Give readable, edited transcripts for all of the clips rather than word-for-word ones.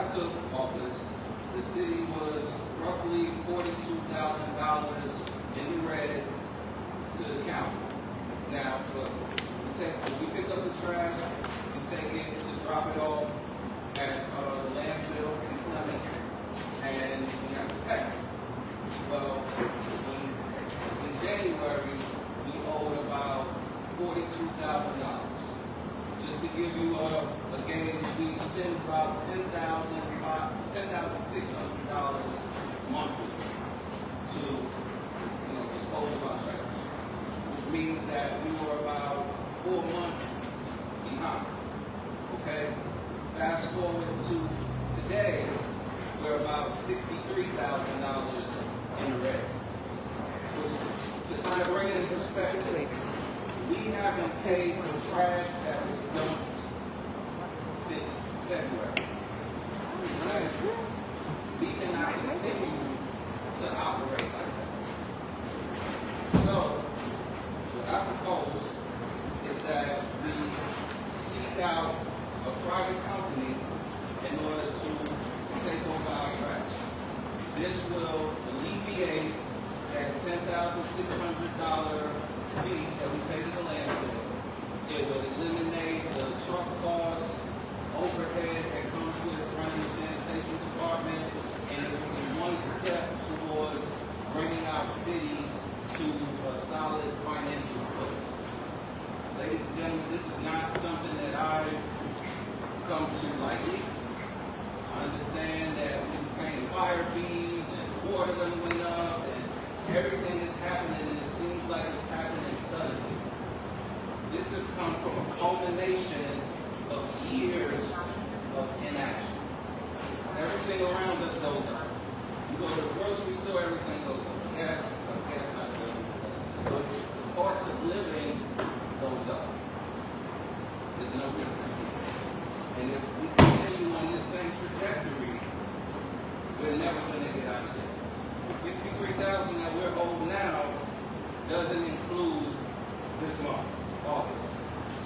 I took office, the city was roughly $42,000 in the red to the county. Now, when we pick up the trash, we take it to drop it off at the landfill in Fleming, and we have to pay. Well, in January, we owed about $42,000. Just to give you a gauge, we spend about $10,600 monthly to dispose of our trash, which means that we were about 4 months behind. Okay? Fast forward to today, we're about $63,000 in the red. Which, to kind of bring it in perspective, we haven't paid for trash that was dumped since February. Right? We cannot continue to operate like that. So, what I propose is that we seek out a private company in order to take over our trash. This will alleviate that $10,600 fee that we pay to the landfill. It will eliminate the truck costs, overhead that comes with running the sanitation department, and it will be one step towards bringing our city to a solid financial footing. Ladies and gentlemen, this is not something that I come to lightly. I understand that we're paying fire fees and water done went up and everything is happening, and it seems like it's happening suddenly. This has come from a culmination of years of inaction. Everything around us goes up. You go to the grocery store, everything goes up. Gas not good. But the cost of living goes up. There's no difference here. And if we continue on this same trajectory, we're never going to get out of jail. The $63,000 that we're owed now doesn't include this month, August.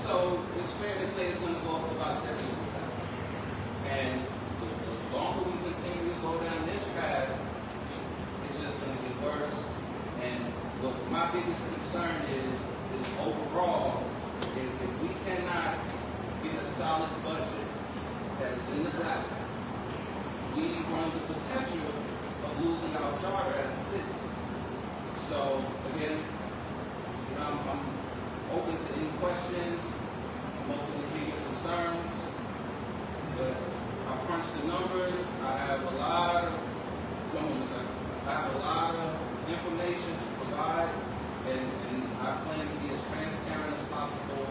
So it's fair to say it's going to go up to about $78,000. And the longer we continue to go down this path, it's just going to get worse. And what my biggest concern is overall, if we cannot get a solid budget that is in the black, we run the potential of losing our charter as a city. So again, I'm open to any questions. I'm open to hear your concerns. But I crunched the numbers. I have a lot of information to provide, and I plan to be as transparent as possible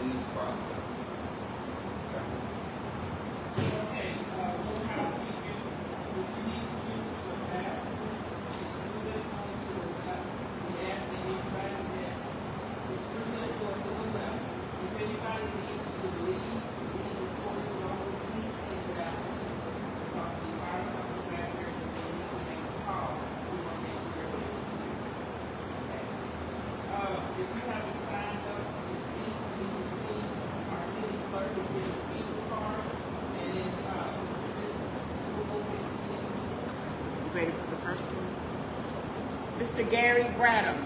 in this process. Okay, we'll have to if you need to do this with that, just move it onto the left. We ask that anybody that is presented to the left, if anybody needs to leave before this is over, please exit out. Because the fire comes back here and they need to make a call. We want to make sure everything's clear. Okay. If you haven't signed up to speak, please see our city clerk will get a speaker card. Ready for the first one? Mr. Gary Bradham.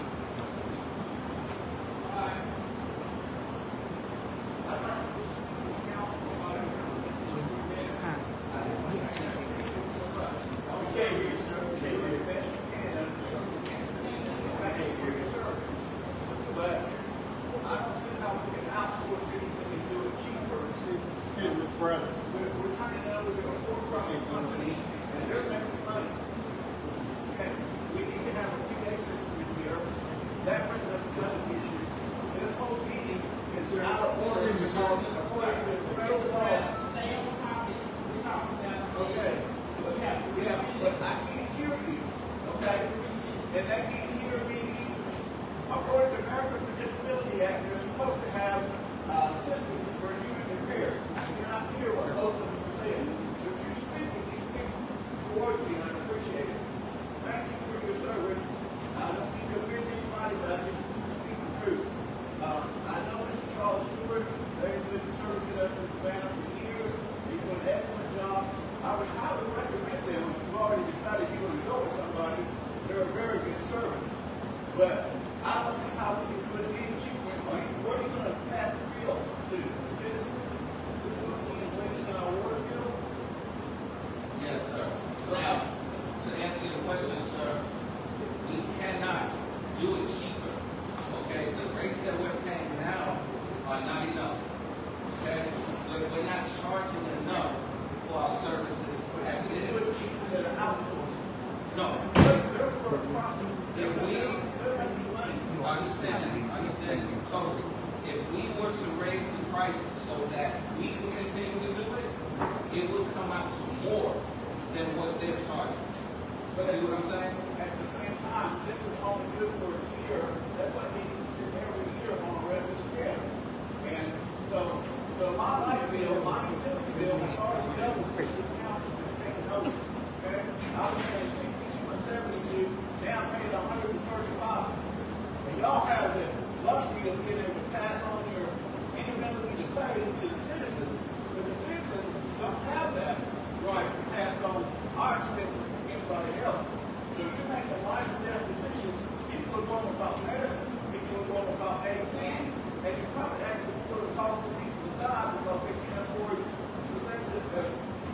But I don't see how we can outsource anything and do it cheaper. Excuse me, Mr. Bradham. We're turning it over to a for-profit company, and they're making money. Okay, we need to have a PA system in here. That brings up another issue. This whole meeting is out of order according to the federal law. Stay on topic. We're talking about. Okay, but I can't hear you. Okay, and they can't hear me either. According to the Americans with Disability Act, you're supposed to have systems for human repair. You're not here what both of them are saying. If you speak towards me, I appreciate it. Thank you for your service. I don't mean to offend anybody, but I just speak the truth. I know Mr. Charles Stewart, very good not charging enough for our services as it It was is. people that are outsourced. No, They're for profit. if we, They're making money. I understand totally. If we were to raise the prices so that we can continue to do it, it would come out to more than what they're charging. See what I'm saying? At the same time, this is only good for a year. That wouldn't be considered every year on a regular scale. And so my light bill, my utility bill has already doubled since this council has taken over. Okay? I was paying 62 and 72, now I'm paying 135. And y'all have the luxury of being able to pass on your inability to pay to the citizens, but the citizens don't have that right to pass on our expenses to anybody else. So you're making life and death decisions. People are going without medicine, people are going without AC, and you probably actually put a cost for people to die because they can't afford the things that are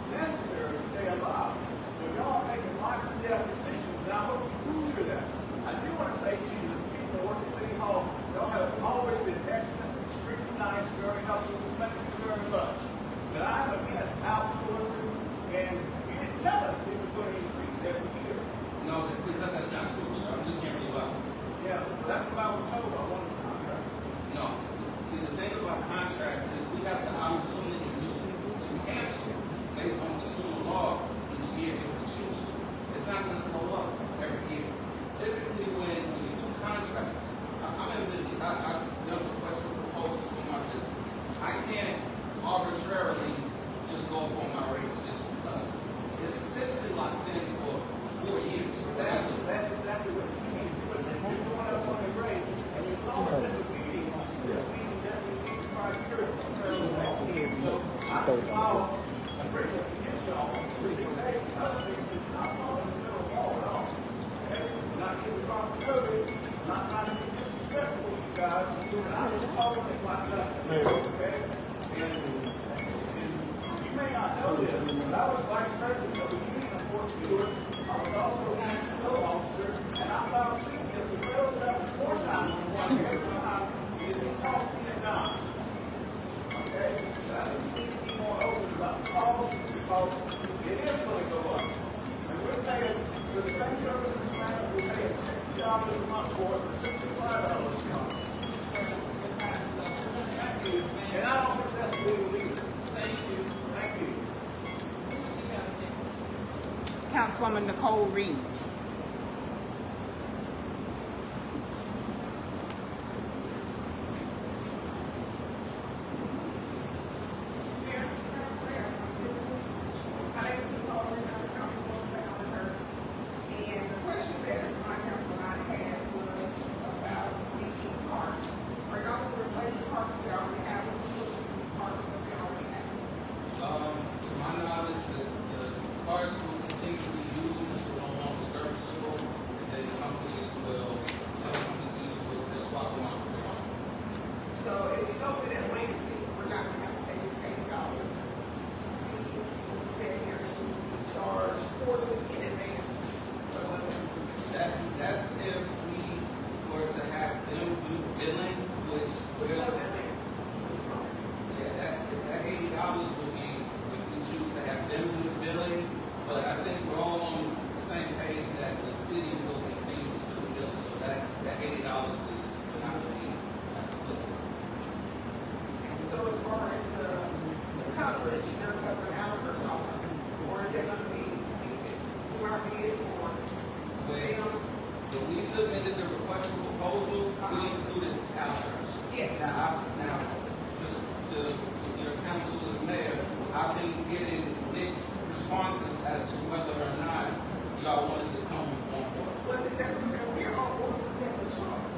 necessary to stay alive. So y'all are making life and death decisions, and I hope you consider that. I do want to say to you, the people that work at City Hall, y'all have always been excellent, extremely nice, very helpful. Thank you very much. But I'm against outsourcing, and you didn't tell us it was going to increase every year. No, because that's not true, sir. I'm just hearing you out. Yeah, that's what I was told by one of the contractors. No. See, the thing about contracts is we have the opportunity to cancel based on consumer law each year if we choose to. It's not going to go up every year. Typically, when you do contracts, I'm in business. I've done requests for proposals for my business. I can't arbitrarily just go up on my rates just because. It's typically locked in for 4 years. That's exactly what the city is doing. You're going up on the grade, and you told us this is meeting that we need to criteria. So I can follow agreements against y'all. This day, other things is not following the federal law at all. Okay? Not giving proper notice, not trying to be disrespectful to you guys, and I'm just calling it like I said, okay? And you may not know this, but I was vice president of the Union of Fort Stewart. I was also a control officer, and I filed suit against the federal government 4 times in 1 year. Every time it was cost me a dime. Okay? So I think we need to be more open about the cost because it is going to go up. And we're paying for the same services man, we're paying $60 a month for it, or $65 a month. Thank you. And I don't think that's legal either. Thank you. Thank you. Councilwoman Nicole Reed. And the question that my council and I had was about the parks. Are y'all going to replace the parks we already have with the parks that we already have? To my knowledge, the cards will continue to be used until no longer serviceable, and then the companies will swap them out. So if we go with Atlantic, we're not going to have to pay the same dollar. The city here to charge quarterly in advance. That's if we were to have them do billing, which Which will, was Atlantic. yeah, that $80 will be if we choose to have them do the billing. But I think we're all on the same page that the city will continue to do the billing, so that $80 is not to be. So as far as the coverage, they're covering hours also, or they're going to be, who our bids for When we submitted the request for proposal, we included hours. Yes. Now, just to your council and mayor, I've been getting mixed responses as to whether or not y'all wanted to come on board. Was it, that's what I'm saying, we're on board with the choice.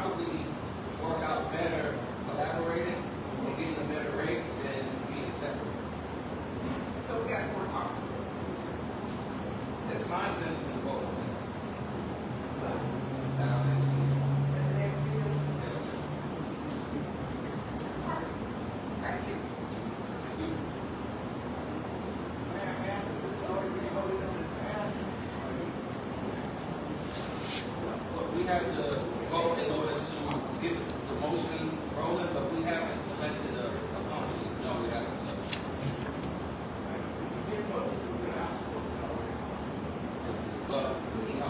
probably work out better collaborating and getting a better rate than being separate. So we got more talks. It's my intention to vote on this. At our next meeting. At the next meeting. Yes, ma'am. Thank you. Thank you. But we have to vote in order to get the motion rolling, but we haven't selected a company. No, we haven't. But, no.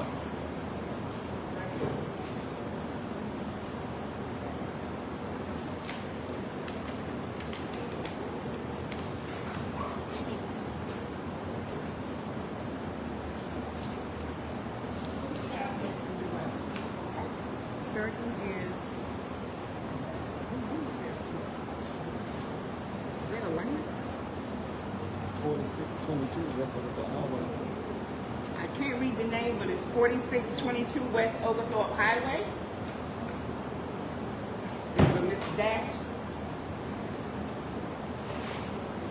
Third one is. Is that Atlanta? 4622 West of the Highway. I can't read the name, but it's 4622 West Overthorpe Highway. It's for Miss Dash.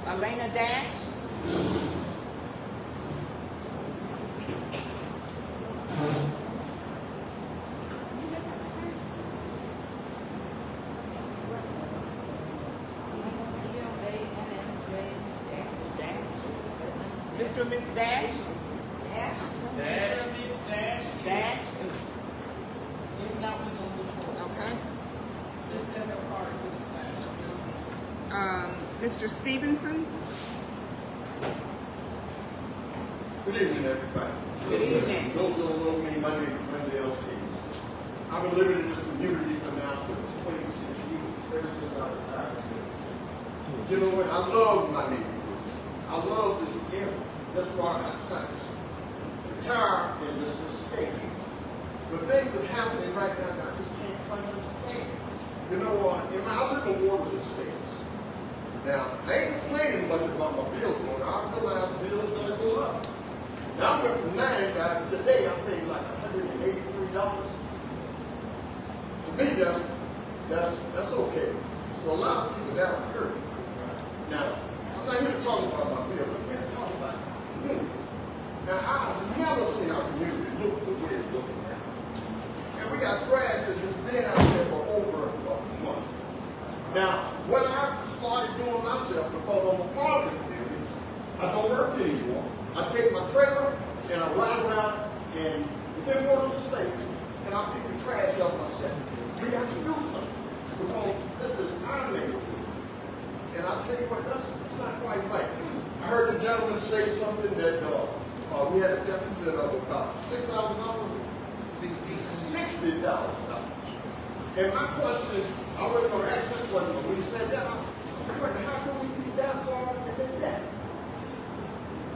Elena Dash. Mr. and Miss Dash. Dash, Miss Dash. Dash. If not, we gonna move forward. Okay. Just send her card to the side. Mr. Stevenson. Good evening, everybody. Good evening. Those who don't know me, my name is Randy L. Stevens. I've been living in this community for now for 26 years, ever since I retired. You know what? I love my neighborhood. I love this area. That's why I decided to retire and just stay here. But things that's happening right now that I just can't quite understand. You know, I live in Waters Estates. Now, I ain't complaining much about my bills going up. I realize bills are going to go up. Now, I went from $9, today I paid like $183. To me, that's okay. So a lot of people that are hurt. Now, I'm not here to talk about my bills. I'm here to talk about community. Now, I've never seen our community look the way it's looking now. And we got trash that's just been out there for over a month. Now, what I started doing myself, because I'm a part of the community, I don't work anymore. I take my trailer and I ride around and within Waters Estates and I pick the trash up myself. We got to do something because this is our neighborhood. And I tell you what, that's not quite right. I heard the gentleman say something that we had a deficit of about $6,000, $60,000. And my question, I was going to ask this question, but when he said that, I wondered, how can we be that far in debt?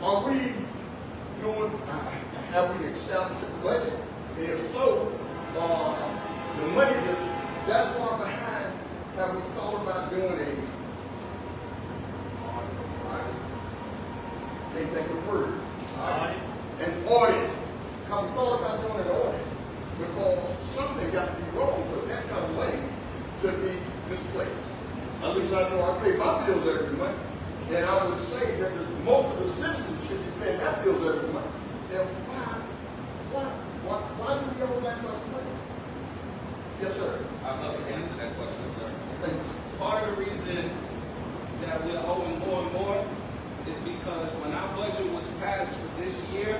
Are we doing, have we established a budget? And if so, the money that's that far behind, have we thought about doing can't think of the word. An audit. Have we thought about doing an audit? Because something got to be wrong for that kind of money to be misplaced. At least I know I pay my bills every month. And I would say that most of the citizens should be paying that bills every month. Then why do we owe that much money? Yes, sir. I'd love to answer that question, sir. Thank you. Part of the reason that we're owing more and more is because when our budget was passed for this year,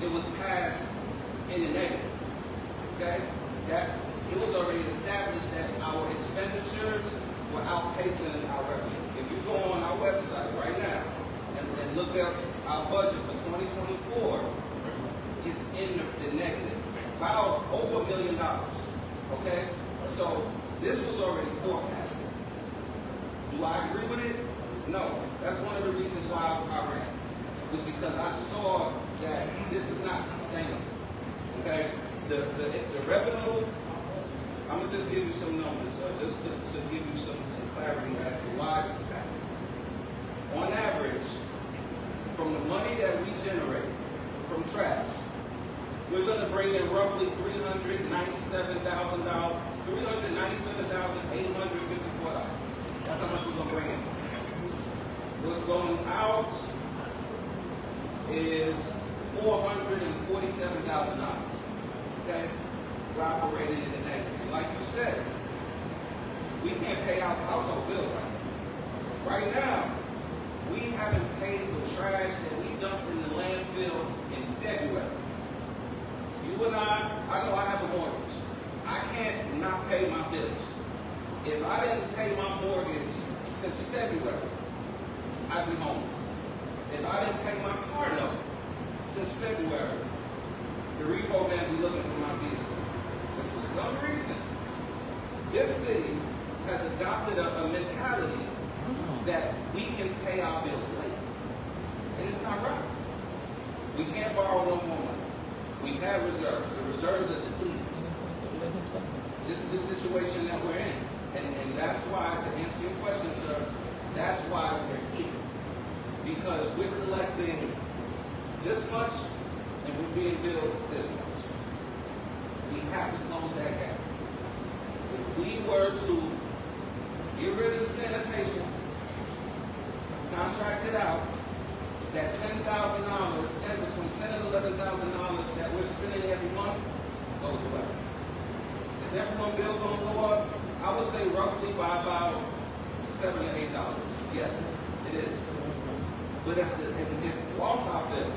it was passed in the negative. Okay? That it was already established that our expenditures were outpacing our revenue. If you go on our website right now and look up our budget for 2024, it's in the negative, about over $1 million. Okay? So this was already forecasted. Do I agree with it? No. That's one of the reasons why I ran. Was because I saw that this is not sustainable. Okay? The revenue, I'm gonna just give you some numbers, just to give you some clarity as to why this is happening. On average, from the money that we generate from trash, we're gonna bring in roughly $397,000 $397,854. That's how much we're gonna bring in. What's going out is $447,000. Okay? We're operating in the negative. Like you said, we can't pay out household bills right now. Right now, we haven't paid the trash that we dumped in the landfill in February. You and I know I have a mortgage. I can't not pay my bills. If I didn't pay my mortgage since February, I'd be homeless. If I didn't pay my car note since February, the repo man be looking for my vehicle. Because for some reason, this city has adopted a mentality that we can pay our bills late. And it's not right. We can't borrow no more money. We have reserves. The reserves are depleted. This is the situation that we're in. And that's why, to answer your question, sir, that's why we're here. Because we're collecting this much and we're being billed this much. We have to close that gap. If we were to get rid of the sanitation, contract it out, that $10,000, between $10,000 and $11,000 that we're spending every month goes away. Is everyone's bill going to go up? I would say roughly by about $7 or $8. Yes, it is. But if Walthourville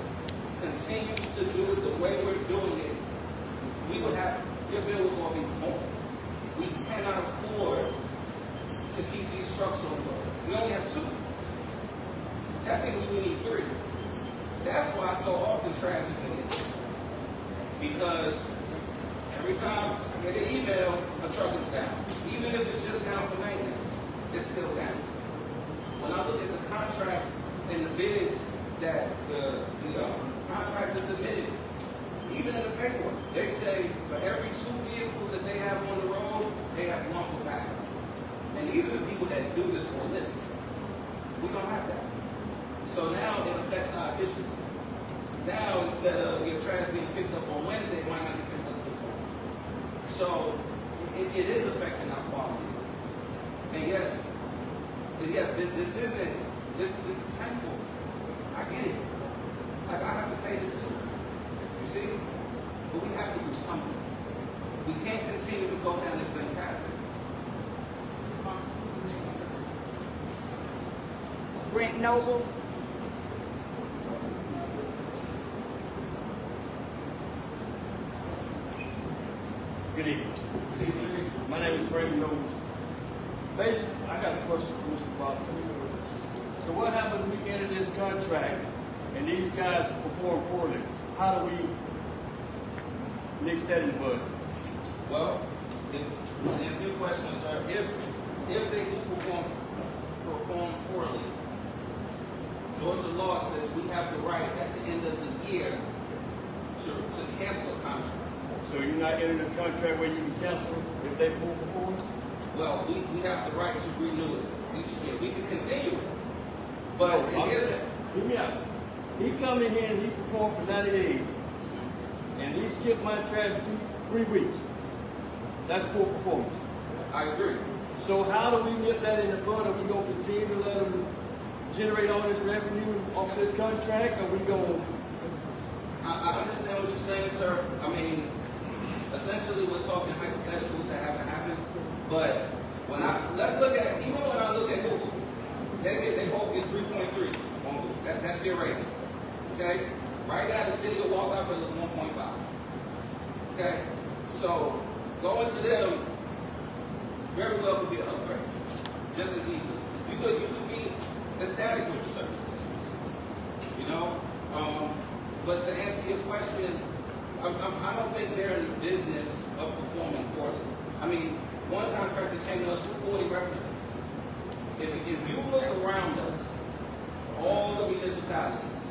continues to do it the way we're doing it, we would have, your bill would go be more. We cannot afford to keep these trucks on the road. We only have 2. Technically, we need 3. That's why so often trash is needed. Because every time I get an email, a truck is down. Even if it's just down for maintenance, it's still down. When I look at the contracts and the bids that the contractor submitted, even in the paperwork, they say for every 2 vehicles that they have on the road, they have 1 for backup. And these are the people that do this for a living. We don't have that. So now it affects our efficiency. Now, instead of your trash being picked up on Wednesday, it might not get picked up until Friday. So it is affecting our quality. And yes, this is painful. I get it. Like, I have to pay this too. You see? But we have to do something. We can't continue to go down the same path. Brent Nobles. Good evening. My name is Brent Nobles. Basically, I got a question for Mr. Boston. So what happens if we enter this contract and these guys perform poorly? How do we nix that in the bud? Well, to answer your question, sir, if they do perform poorly, Georgia law says we have the right at the end of the year to cancel a contract. So you're not entering a contract where you can cancel if they perform? Well, we have the right to renew it each year. We can continue it. But hear me out. He come in here and he performed for 90 days. And he skipped my trash 3 weeks. That's poor performance. I agree. So how do we nip that in the bud? Are we going to continue to let them generate all this revenue off this contract? Or are we going to... I understand what you're saying, sir. I mean, essentially we're talking hypotheticals that haven't happened. But let's look at, even when I look at Google, they both get 3.3 on Google. That's their ratings. Okay? Right now, the city of Walthourville is 1.5. Okay? So, going to them very well could be an upgrade. Just as easily. You could be ecstatic with the service stations. You know? But to answer your question, I don't think they're in the business of performing poorly. I mean, one contractor came to us with 40 references. If you look around us, all the municipalities,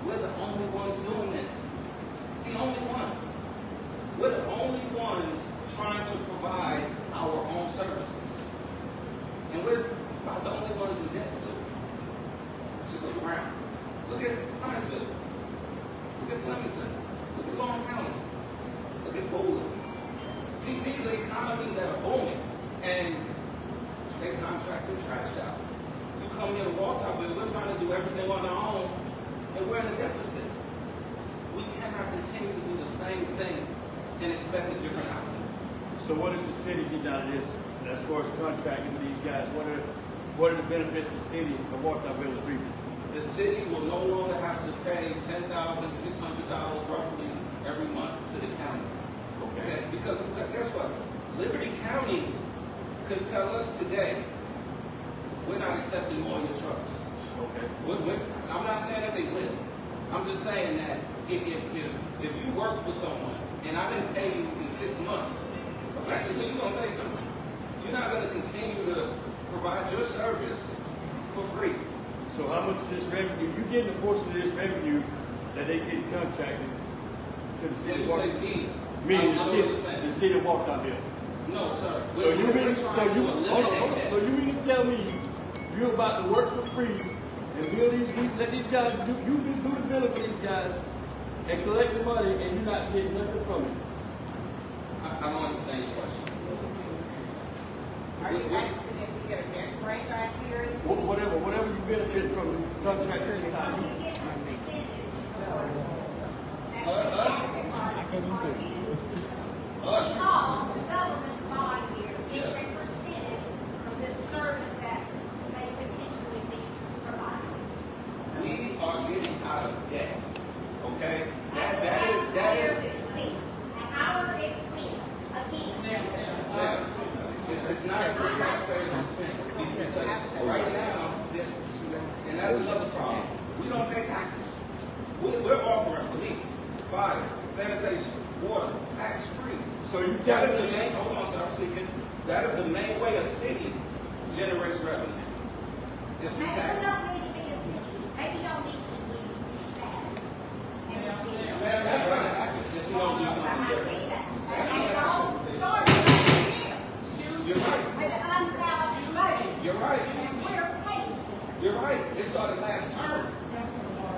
we're the only ones doing this. The only ones. We're the only ones trying to provide our own services. And we're about the only ones in debt too. Just look around. Look at Hinesville. Look at Flemington. Look at Long County. Look at Bowling. These are economies that and they contract the trash out. You come here to Walthourville, we're trying to do everything on our own, and we're in a deficit. We cannot continue to do the same thing and expect a different outcome. So what does the city get out of this as far as contracting with these guys? What are the benefits to the city of Walthourville and Freeman? The city will no longer have to pay $10,600 roughly every month to the county. Okay? Because guess what? Liberty County could tell us today, we're not accepting more of your trucks. Okay. I'm not saying that they will. I'm just saying that if you work for someone and I didn't pay you in 6 months, eventually you're going to say something. You're not going to continue to provide your service for free. So how much of this revenue, you getting a portion of this revenue that they get contracted to the When city you of say Walthourville? me, Meaning I don't understand. the city of Walthourville. No, sir. So you mean, trying to eliminate that. so you mean to tell me you're about to work for free and build let these guys do the billing for these guys and collect the money and you're not getting nothing from it? I don't understand your question. Are you asking if we get a franchise period? Whatever you benefit from the contract inside. So you get a percentage Us? Us? All the government body here get a percentage of the service that may potentially be provided. We are getting out of debt. Okay? That Taxpayers' is expense, and our expense, again. yeah. It's not at the taxpayer's expense because right now, and that's another problem. We don't pay taxes. We're offering police, fire, sanitation, water, tax free. So you That tell is the me, main. Hold on, sir. I'm speaking. That is the main way a city generates revenue. It's through Maybe we taxes. don't need to be a city, maybe y'all need to use staff and the city. Man, that's gonna happen if we don't do something I different. see that. And it all started right here You're right. with an unbalanced budget, You're right. and we're paying. You're right. It started last term.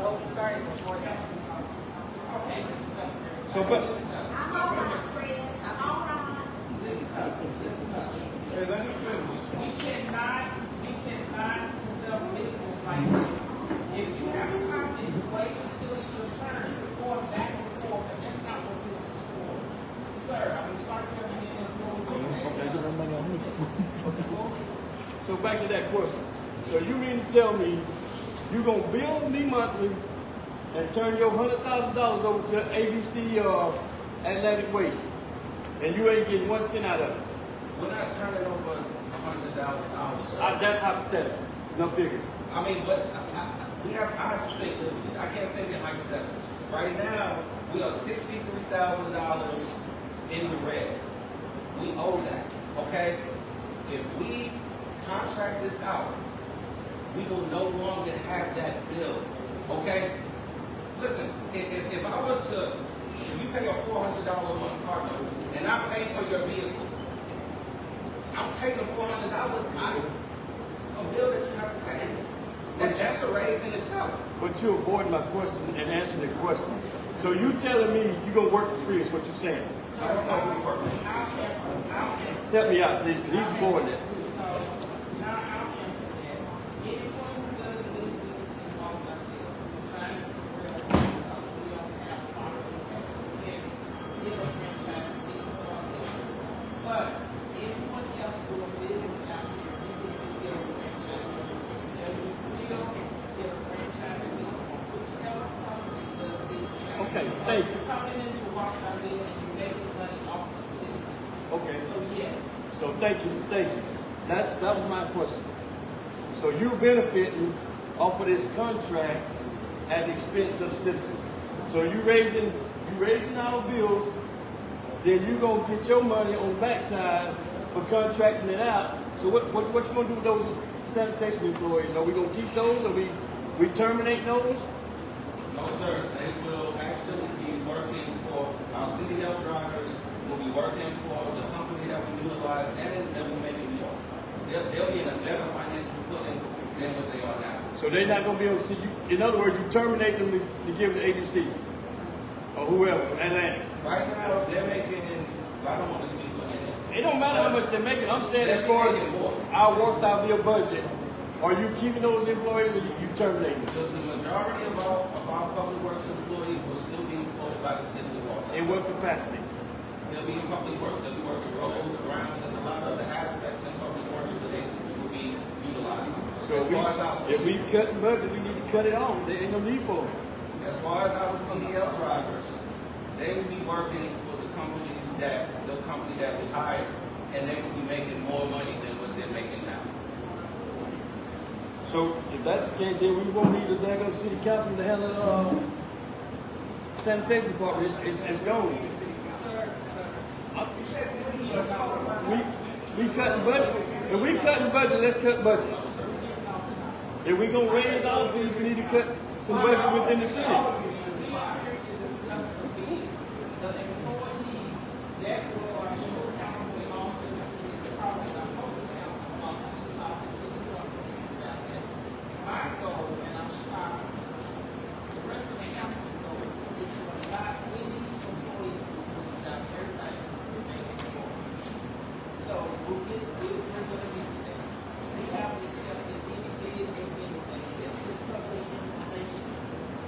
No, we started before that. Okay, listen up. So, but- Listen up. I'm all right, Chris, I'm all right. Listen up. Listen up. Hey, let me finish. We cannot conduct business like this. If you have a company, wait until it's your turn, going back and forth, and that's not what this is for. Sir, I'm gonna start your hands so back to that question. So you mean to tell me you're gonna bill me monthly and turn your $100,000 over to ABC Atlantic Waste, and you ain't getting 1 cent out of it? We're not turning over $100,000. That's hypothetical. No figure. I mean, but I have to think. I can't think in hypotheticals. Right now, we are $63,000 in the red. We owe that. Okay? If we contract this out, we will no longer have that bill. Okay? Listen, if I was to, if you pay a $400 a month car note and I pay for your vehicle, I'm taking $400 out of a bill that you have to pay. That's a raise in itself. But you avoid my question and answer the question. So you telling me you're gonna work for free is what you're saying? I don't know who's working. Help me out, please, because he's avoiding it. Now I'll answer that. Anyone who does business in Walthourville, besides the railroad, we don't have property tax. Get a franchise fee from them. But anyone else doing business out here, you can get a franchise fee. There is still get a franchise fee from whichever company does business. Okay, thank you. You're coming into Walthourville, you're making money off the citizens. Okay. So yes. So thank you. That was my question. So you benefiting off of this contract at the expense of the citizens. So you raising our bills, then you gonna get your money on the backside for contracting it out. So what you gonna do with those sanitation employees? Are we gonna keep those? Are we terminate those? No, sir. They will actually be working for our CDL drivers, will be working for the company that we utilize, and they'll be making more. They'll be in a better financial footing than what they are now. So they're not gonna be able to see you. In other words, you terminate them to give it to ABC or whoever, Atlantic. Right now, they're making, I don't want to speak to It don't matter how much they're making. I'm saying as far as our Walthourville budget, are you keeping those employees or you terminating them? The majority of our public works employees will still be employed by the city of Walthourville. In what capacity? They'll be in public works, they'll be working roads, grounds, there's a lot of other aspects in public works where they will be utilized. So As far as our if we city, cut the budget, we need to cut it off. There ain't no need for them. as far as our CDL drivers, they will be working for the company that we hire, and they will be making more money than what they're making now. So if that's the case, then we won't need a daggone city councilman to handle sanitation department. It's gone. We cutting budget. If we cutting budget, let's cut budget. If we gonna raise our fees, we need to cut some budget within the city. We are here to discuss the bid. The employees that will show council belongs to is the property of public council belongs to this topic to the government about that. My goal, and I'm striving, the rest of the council goal is to allow any employees to do without everybody remaining for. So we're gonna get to that. We haven't accepted any bids or anything. This is public information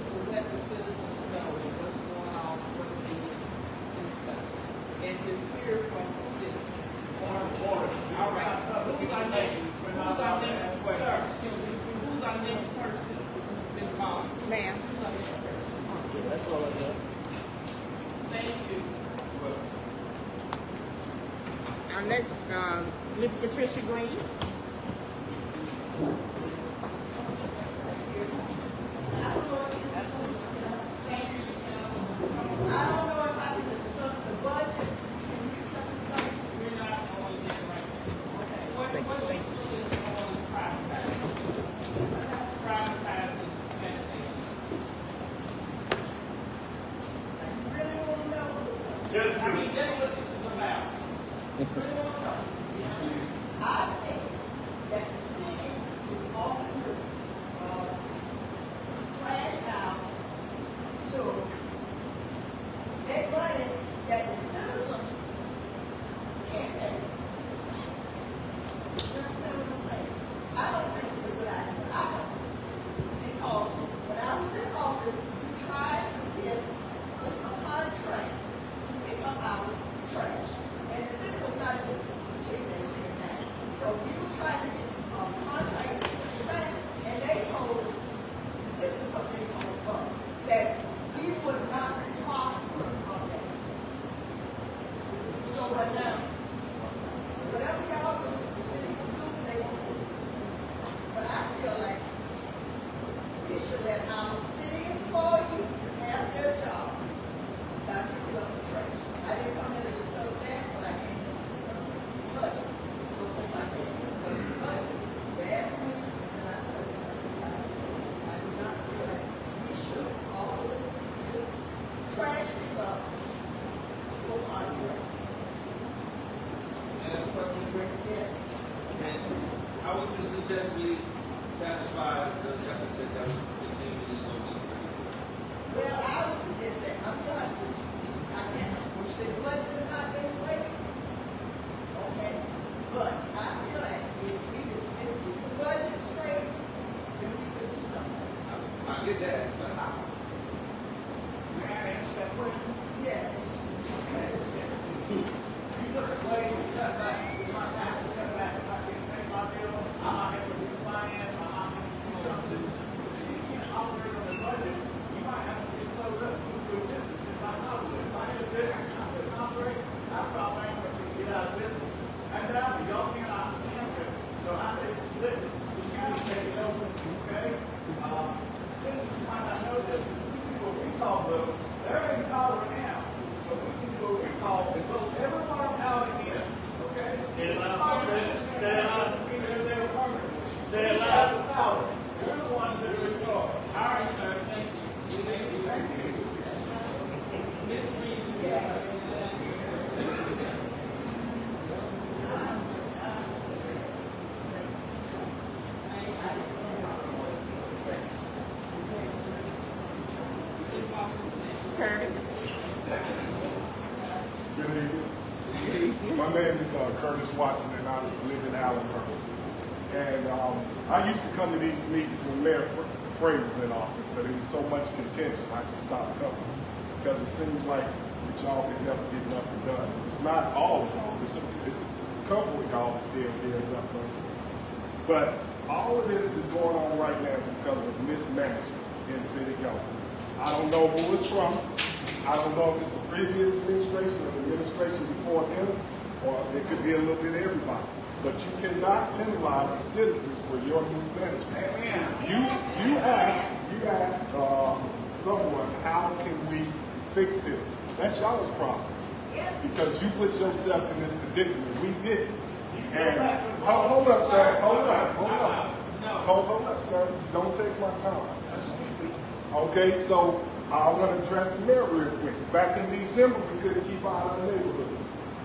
to let the citizens know what's going on, what's being discussed, and to hear from the citizens. All right, who's our next, sir, excuse me, who's our next person? Ms. Moss. Ma'am. Who's our next person? That's all I got. Thank you. Our next, Ms. Patricia Green. I don't know if I can discuss the budget. Can we discuss the budget? We're not going there right now. What's your feelings on privatizing sanitation? You really want to know? I mean, that's what this is about. You really want to know? I think that the city is often trash out to make money that the citizens can't pay. You understand what I'm saying? I don't think it's a good idea. I don't. Because when I was in office, we tried to get a contract to pick up our trash. And the city was not in the shape they said that. So we was trying to get a contract to pick it back, and they told us, this is what they told us, that we would not prosper from that. So what now? Whatever y'all do, the city can do, they won't do it. But I feel like we should let our city employees have their job by picking up the trash. I didn't come in to discuss that, but I came in to discuss the budget. So since I came to discuss the budget, you asked me, and then I told you, I do not feel like we should offer this trash pickup to a contract. And that's a question, Greg? Yes. And I would just suggest we satisfy the deficit that we continue to go deep. Well, I would suggest that, I'll be honest with you, I can't, which the budget is not in place. Okay, but I feel like if the budget straight, then we could do something. I get that, but how? May I answer that question? Yes. You look at ways to cut back. If I have to cut back, if I can't pay my bill, I might have to refinance, I might have to do something. If you can't operate on the budget, you might have to get closed up, move to a business. If I operate, if I had a business, I couldn't operate, I'd file bankruptcy to get out of business. And now, y'all can't operate. So I say, split this, we can't take it over, okay? Citizens might not know this, we can do a recall vote. They're in power now, but we can do a recall and vote everyone out again, okay? Say it loud, say it loud. Say it loud. Power. They're the ones that are in charge. All right, sir, thank you. Thank you. Thank you. Ms. Reed. Yes. Ms. Moss is next. Curtis. Good evening. My name is Curtis Watson, and I live in Allenhurst. And I used to come to these meetings when Mayor Prey was in office, but it was so much contention I just stopped coming because it seems like that y'all can never get nothing done. It's not all of y'all. It's a couple of y'all still getting nothing done. But all of this is going on right now because of mismanagement in city government. I don't know who it's from. I don't know if it's the previous administration or the administration before them, or it could be a little bit of everybody. But you cannot penalize the citizens for your mismanagement. You ask someone, how can we fix this? That's y'all's problem. Because you put yourself in this predicament. We didn't. And hold up, sir. Hold up, sir. Don't take my time. Okay, so I want to address the mayor real quick. Back in December, we couldn't keep out of the neighborhood.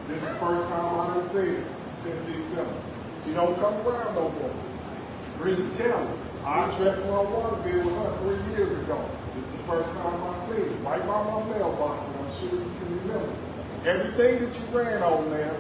This is the first time I've seen it since December. She don't come around no more. Bridget Kelly, I addressed my water bill with her 3 years ago. This is the first time I've seen it. Right by my mailbox, and I'm sure you can remember. Everything that you ran on there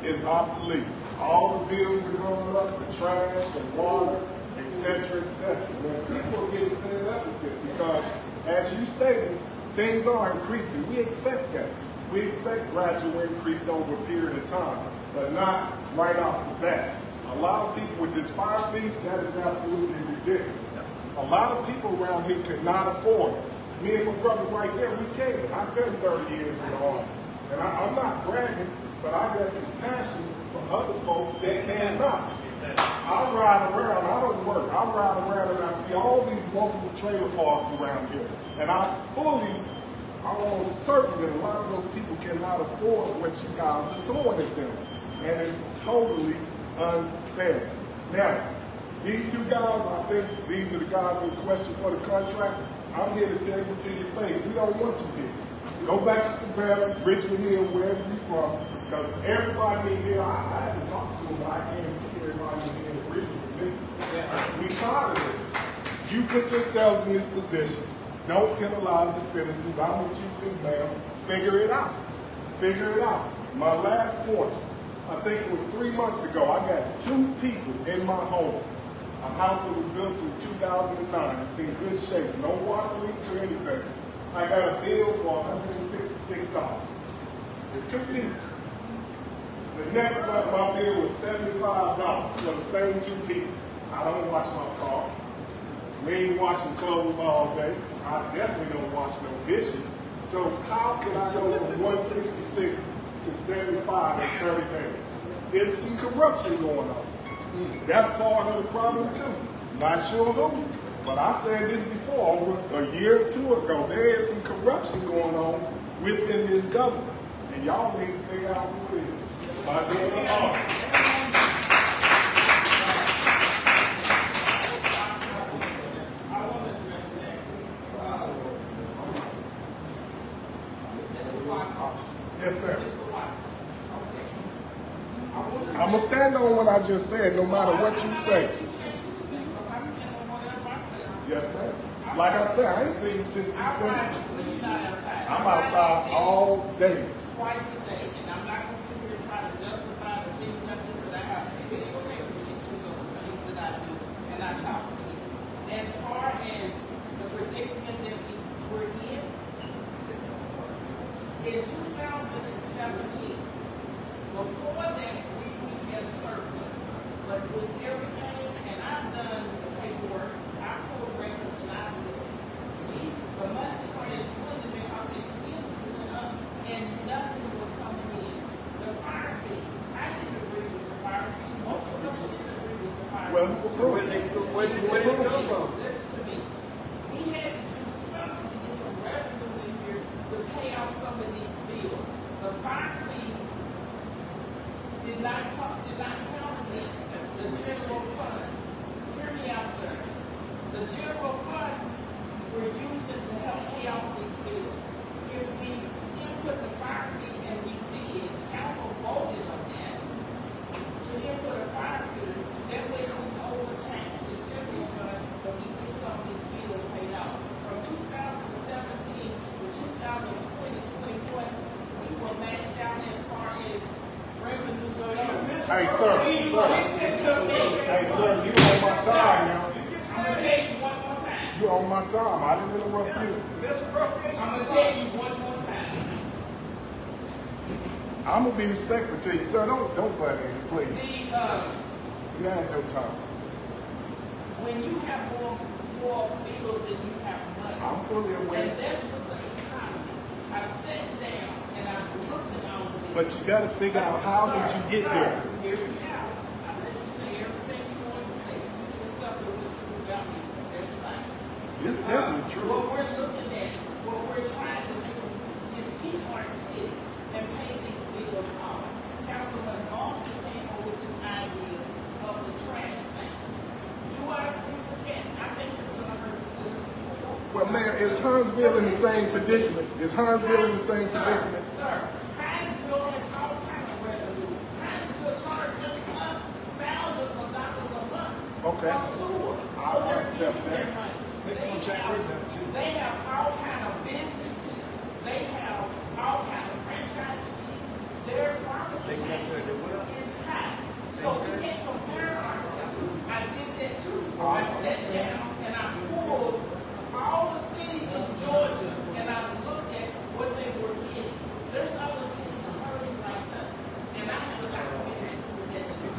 is obsolete. All the bills are going up, the trash, the water, etc., etc. When people are getting fed up with this because, as you stated, things are increasing. We expect that. We expect gradual increase over a period of time, but not right off the bat. A lot of people with this fire fee, that is absolutely ridiculous. A lot of people around here cannot afford it. Me and my brother right there, we can. I've been 30 years in the army. And I'm not bragging, but I got compassion for other folks that cannot. I ride around, I don't work. I ride around and I see all these multiple trailer parks around here. And I'm almost certain that a lot of those people cannot afford what you guys are doing to them. And it's totally unfair. Now, these two guys, I think these are the guys in question for the contract. I'm here to tell you to your face, we don't want you here. Go back to Savannah, Richmond Hill, wherever you're from, because everybody in here, I haven't talked to them, but I can't see everybody in here in Richmond with me. We tired of this. You put yourselves in this position. Don't penalize the citizens. I want you to, ma'am, figure it out. Figure it out. My last point, I think it was 3 months ago, I got 2 people in my home. A house that was built in 2009. It's in good shape. No water leaks or anything. I got a bill for $166. The 2 people. The next month, my bill was $75 for the same 2 people. I don't wash my car. We ain't washing clothes all day. I definitely don't wash no dishes. So how can I go from 166 to 75 in 30 days? There's some corruption going on. That's part of the problem too. Not sure who, but I said this before, over a year or 2 ago, there is some corruption going on within this government. And y'all need to figure out who it is by doing the law. Yes, ma'am. I'm going to stand on what I just said, no matter what you say. Yes, ma'am. Like I said, I ain't seen you since December. I'm outside all day. Twice a day, and I'm not going to sit here and try to justify the things I do, but I have videotape pictures of the things that I do, and I talk to people. As far as the predicament that we were in 2017, before that, we had a surplus. But with everything, and I've done the paperwork, I pulled records, and I see the money started dwindling because expenses went up and nothing was coming in. The fire fee, I didn't agree with the fire fee. Most of us didn't agree with the fire fee. Well, where did it come from? Listen to me. We had to do something to get some revenue in here to pay off some of these bills. The fire fee did not count against the general fund. Hear me out, sir. The general fund we're using to help pay off these bills. If we input the fire fee, and we did, council voted on that, to input a fire fee, that way we overtax the general fund, but we get some of these bills paid out. From 2017 to 2020, 2021, we were maxed out as far as Hey, sir, Listen to me. Hey, sir, you on my time now. I'm gonna tell you one more time. You on my time. I didn't interrupt you. I'm gonna tell you one more time. I'm gonna be respectful to you, sir. Don't butt in, please. You had your time. When you have more bills than you have money. I'm fully aware. And that's what the economy. I've sat down and I've looked at all of this. But you got to figure out how did you get there. Hear me out. I let you say everything you want to say. The stuff that was true about me. That's fine. It's definitely true. What we're looking at, what we're trying to do is keep our city and pay these bills off. Councilman Austin came up with this idea of the trash thing. Do I agree with that? I think it's going to hurt the citizens. Well, man, is Huntsville in the same predicament? Is Huntsville in the same predicament? Sir, Hinesville has all kinds of revenue. Hinesville charges us thousands of dollars a month Okay. for sewer. I So they're accept getting their that. money. They contract rates out too. They have all kind of businesses. They have all kind of franchise fees. Their property taxes is high. So we can't compare ourselves. I did that too. I sat down and I pulled all the cities in Georgia and I looked at what they were getting. There's other cities hurting like us. And I have documented for that too.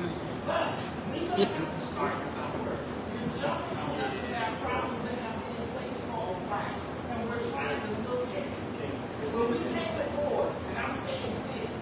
But we gonna have to start somewhere. You're jumping on us with our problems that have been in place for a while. And we're trying to look at it. When we came forward, and I'm saying this,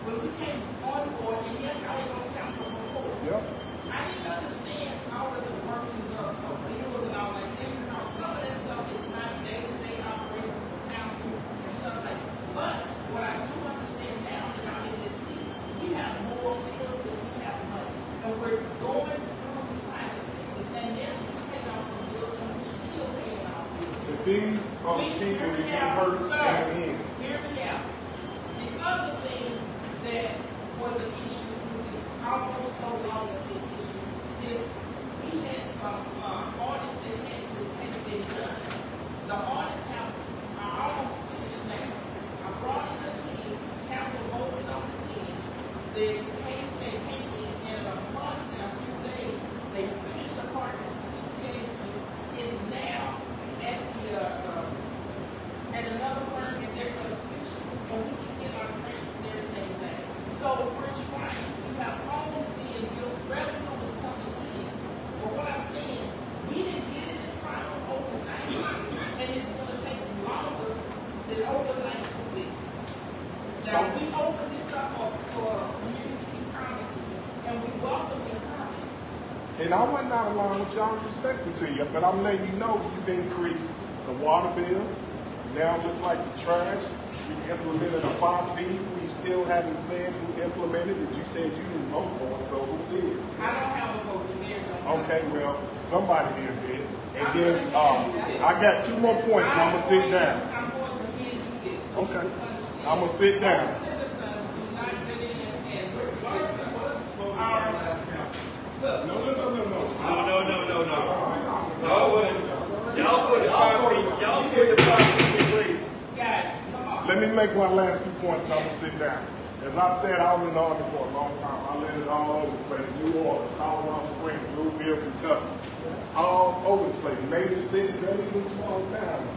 when we came on board, and yes, I was on council before. Yep. I didn't understand all of the workings of bills and all that. And because some of that stuff is not day-to-day operations for council and stuff like that. But what I do understand now that I'm in this city, we have more bills than we have money. And we're going through trying to fix this. And yes, we pay off some bills and we're still paying off bills. If these are the people that get hurt and in. Hear me out. The other thing that was an issue, which is almost no longer an issue, is we had some artists that had been done. The artists are almost finished now. I brought in a team, council voted on the team. They came in a month and a few days. They finished the part that the CPA is now at another firm, and they're going to finish it, and we can get our grants and everything back. So we're trying. We have homes being built, revenue is coming in. But what I'm saying, we didn't get in this problem overnight, and it's going to take longer than overnight to fix it. Now, we open this up for community comments, and we welcome your comments. And I wasn't out of line with y'all, respectful to you, but I'm letting you know you've increased the water bill. Now it looks like the trash. You implemented a 5 fee. We still haven't said who implemented it. You said you didn't vote for it, so who did? I don't have a vote in there. Okay, well, somebody here did. And then I got 2 more points, and I'm going to sit down. I'm going to hand you this. So Okay. you understand. I'm going to sit down. Most citizens do not get in and look. Y'all put the 5 feet in place. Guys, come on. Let me make my last 2 points, and I'm going to sit down. As I said, I was in the Army for a long time. I lived all over the place. New Orleans, Colorado Springs, Louisville, Kentucky. All over the place. Major cities, and even small towns.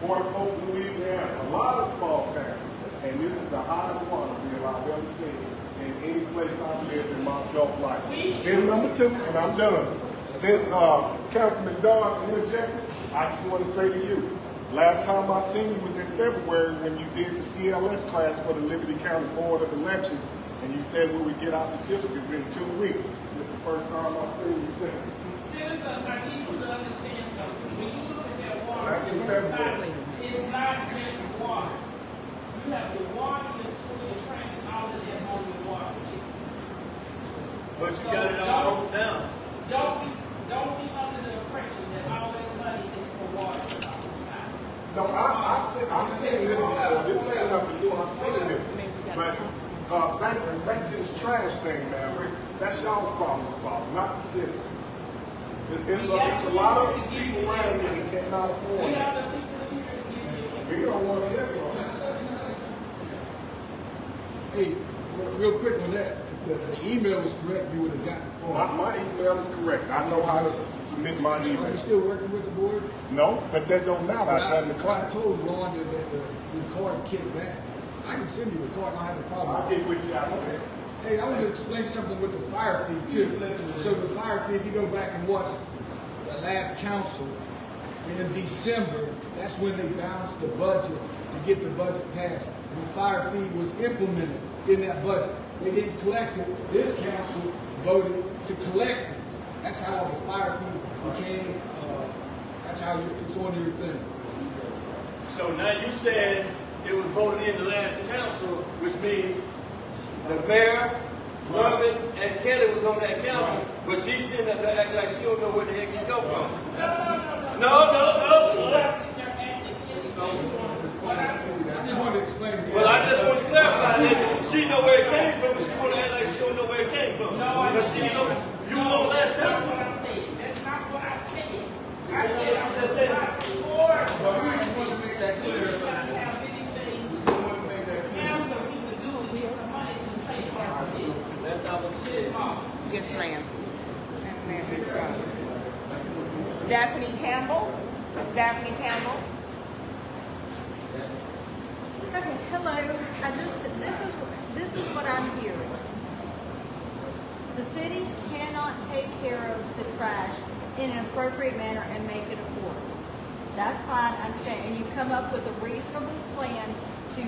Fort Polk, Louisiana. A lot of small towns. And this is the highest water bill I've ever seen in any place I've lived in my adult life. Bill number 2, and I'm done. Since Councilman Dodd interjected, I just want to say to you, last time I seen you was in February when you did the CLS class for the Liberty County Board of Elections, and you said we would get our certificates in 2 weeks. This is the first time I've seen you since. Citizens, I need you to understand something. When you look at that water, That's in February. it's not just water. You have the water, your sewer, your trash, and all of that on your water. But you got it all broken down. Don't be under the impression that all that money is for water. No, I've seen this before. This ain't nothing new. I've seen this. But back to this trash thing, man. That's y'all's problem to solve, not the citizens. It's a lot of people around here that cannot afford We it. have the people here. We don't want to hear from them. Hey, real quick on that, if the email was correct, you would have got the card. My email is correct. I know how to submit my Are email. you still working with the board? No, but that don't matter. I've done the I class. told Rhonda that the card kicked back. I can send you the card, I don't have a problem. I'll get with you after that. Hey, I want to explain something with the fire fee too. So the fire fee, if you go back and watch the last council in December, that's when they balanced the budget to get the budget passed. And the fire fee was implemented in that budget. They didn't collect it. This council voted to collect it. That's how the fire fee became. That's how it's on your thing. So now you said it was voted in the last council, which means the mayor, Robin, and Kelly was on that council, but she's sitting up there acting like she don't know where the heck you go from. No. I just wanted to explain to you. Well, I just want to clarify that she know where it came from, but she want to act like she don't know where it came from. But she know you was on the last That's council. what I said. That's not what I said. I That's said what I you was just said. not for. But we just want to make that We clear. did not have anything We just want to make that clear. else that we could do with some money to save our city. That's not what you This said. month. Yes, ma'am. And then it's, Daphne Campbell. It's Daphne Campbell. Okay, hello. This is what I'm hearing. The city cannot take care of the trash in an appropriate manner and make it affordable. That's fine, I'm saying, and you've come up with a reasonable plan to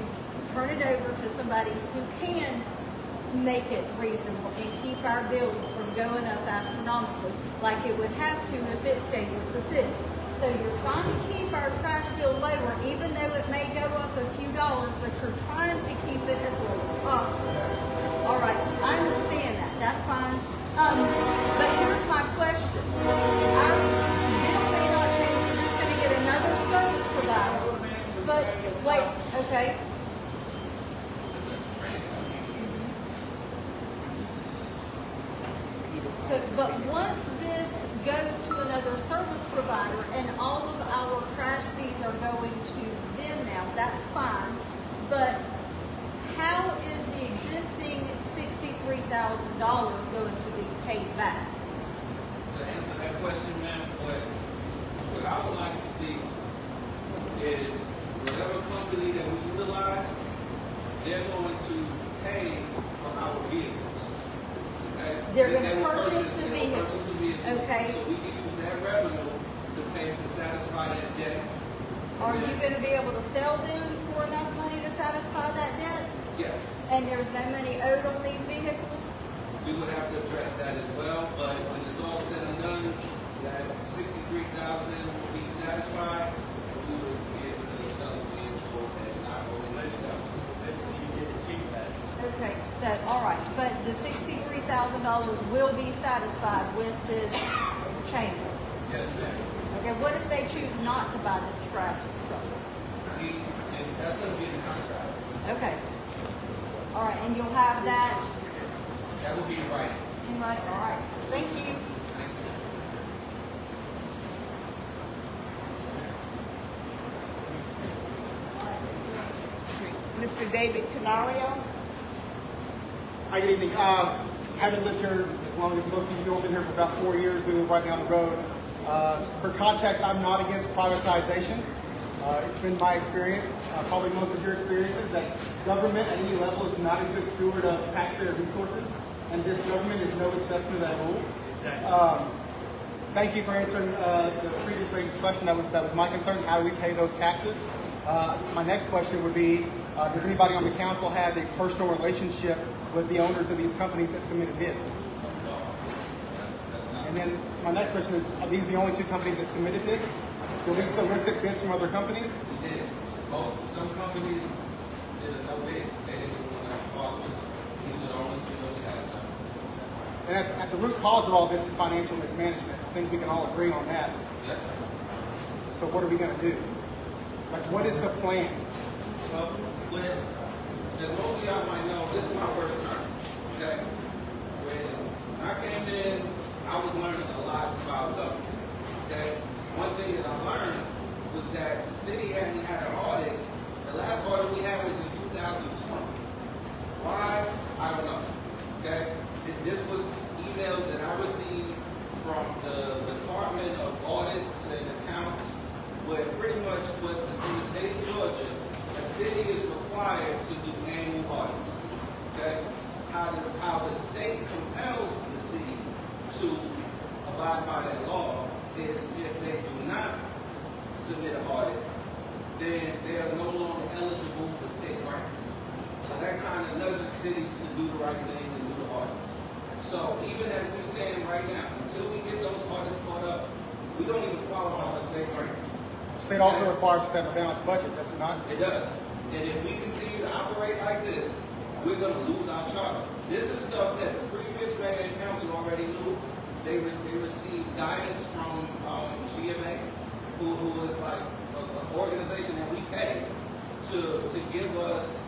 turn it over to somebody who can make it reasonable and keep our bills from going up astronomically like it would have to if it stayed with the city. So you're trying to keep our trash bill lower, even though it may go up a few dollars, but you're trying to keep it as low as possible. All right, I understand that. That's fine. But here's my question. Our bill may not change. We're just going to get another service provider. But wait, okay. So, but once this goes to another service provider and all of our trash fees are going to them now, that's fine. But how is the existing $63,000 going to be paid back? To answer that question, ma'am, what I would like to see is whatever company that we utilize, they're going to pay for our vehicles. Okay? They're going They to will purchase the they will vehicle. purchase the vehicles. Okay. So we can use that revenue to pay to satisfy that debt. Are And you then- going to be able to sell them for enough money to satisfy that debt? Yes. And there's no money owed on these vehicles? We would have to address that as well, but when it's all said and done, that 63,000 will be satisfied, we would be able to sell the vehicle and not owe any dollars. Basically, you get a kickback. Okay, so, all right, but the $63,000 will be satisfied with this chamber? Yes, ma'am. Okay, what if they choose not to buy the trash trucks? And that's gonna be in the contract. Okay. All right, and you'll have that That will be in writing. in writing, all right, thank you. Mr. David Tenario. Hi, good evening. Haven't lived here as long as most of you know. I've been here for about 4 years. We live right down the road. For context, I'm not against privatization. It's been my experience, probably most of your experiences, that government at any level is not a good steward of taxpayer resources, and this government is no exception to that rule. Exactly. Thank you for answering the previous lady's question. That was my concern. How do we pay those taxes? My next question would be, does anybody on the council have a personal relationship with the owners of these companies that submitted bids? And then my next question is, are these the only two companies that submitted bids? Do we solicit bids from other companies? We did. Both. Some companies did a no bid. They didn't want to follow it. These are the only two that we had. So, And at the root cause of all this is financial mismanagement. I think we can all agree on that. yes. So what are we going to do? Like, what is the plan? Well, as most of y'all might know, this is my first term. Okay? When I came in, I was learning a lot about government. Okay? One thing that I learned was that the city hadn't had an audit. The last audit we had was in 2020. Why? I This was emails that I received from the Department of Audits and Accounts, where pretty much what in the state of Georgia, a city is required to do annual audits. Okay? How the state compels the city to abide by that law is if they do not submit an audit, then they are no longer eligible for state grants. So that kind of nudges cities to do the right thing and do the audits. So even as we stand right now, until we get those audits caught up, we don't even qualify for state grants. The state also requires us to have a balanced budget, does it not? It does. And if we continue to operate like this, we're going to lose our charter. This is stuff that the previous mayor and council already knew. They received guidance from GMA, who is like an organization that we pay to give us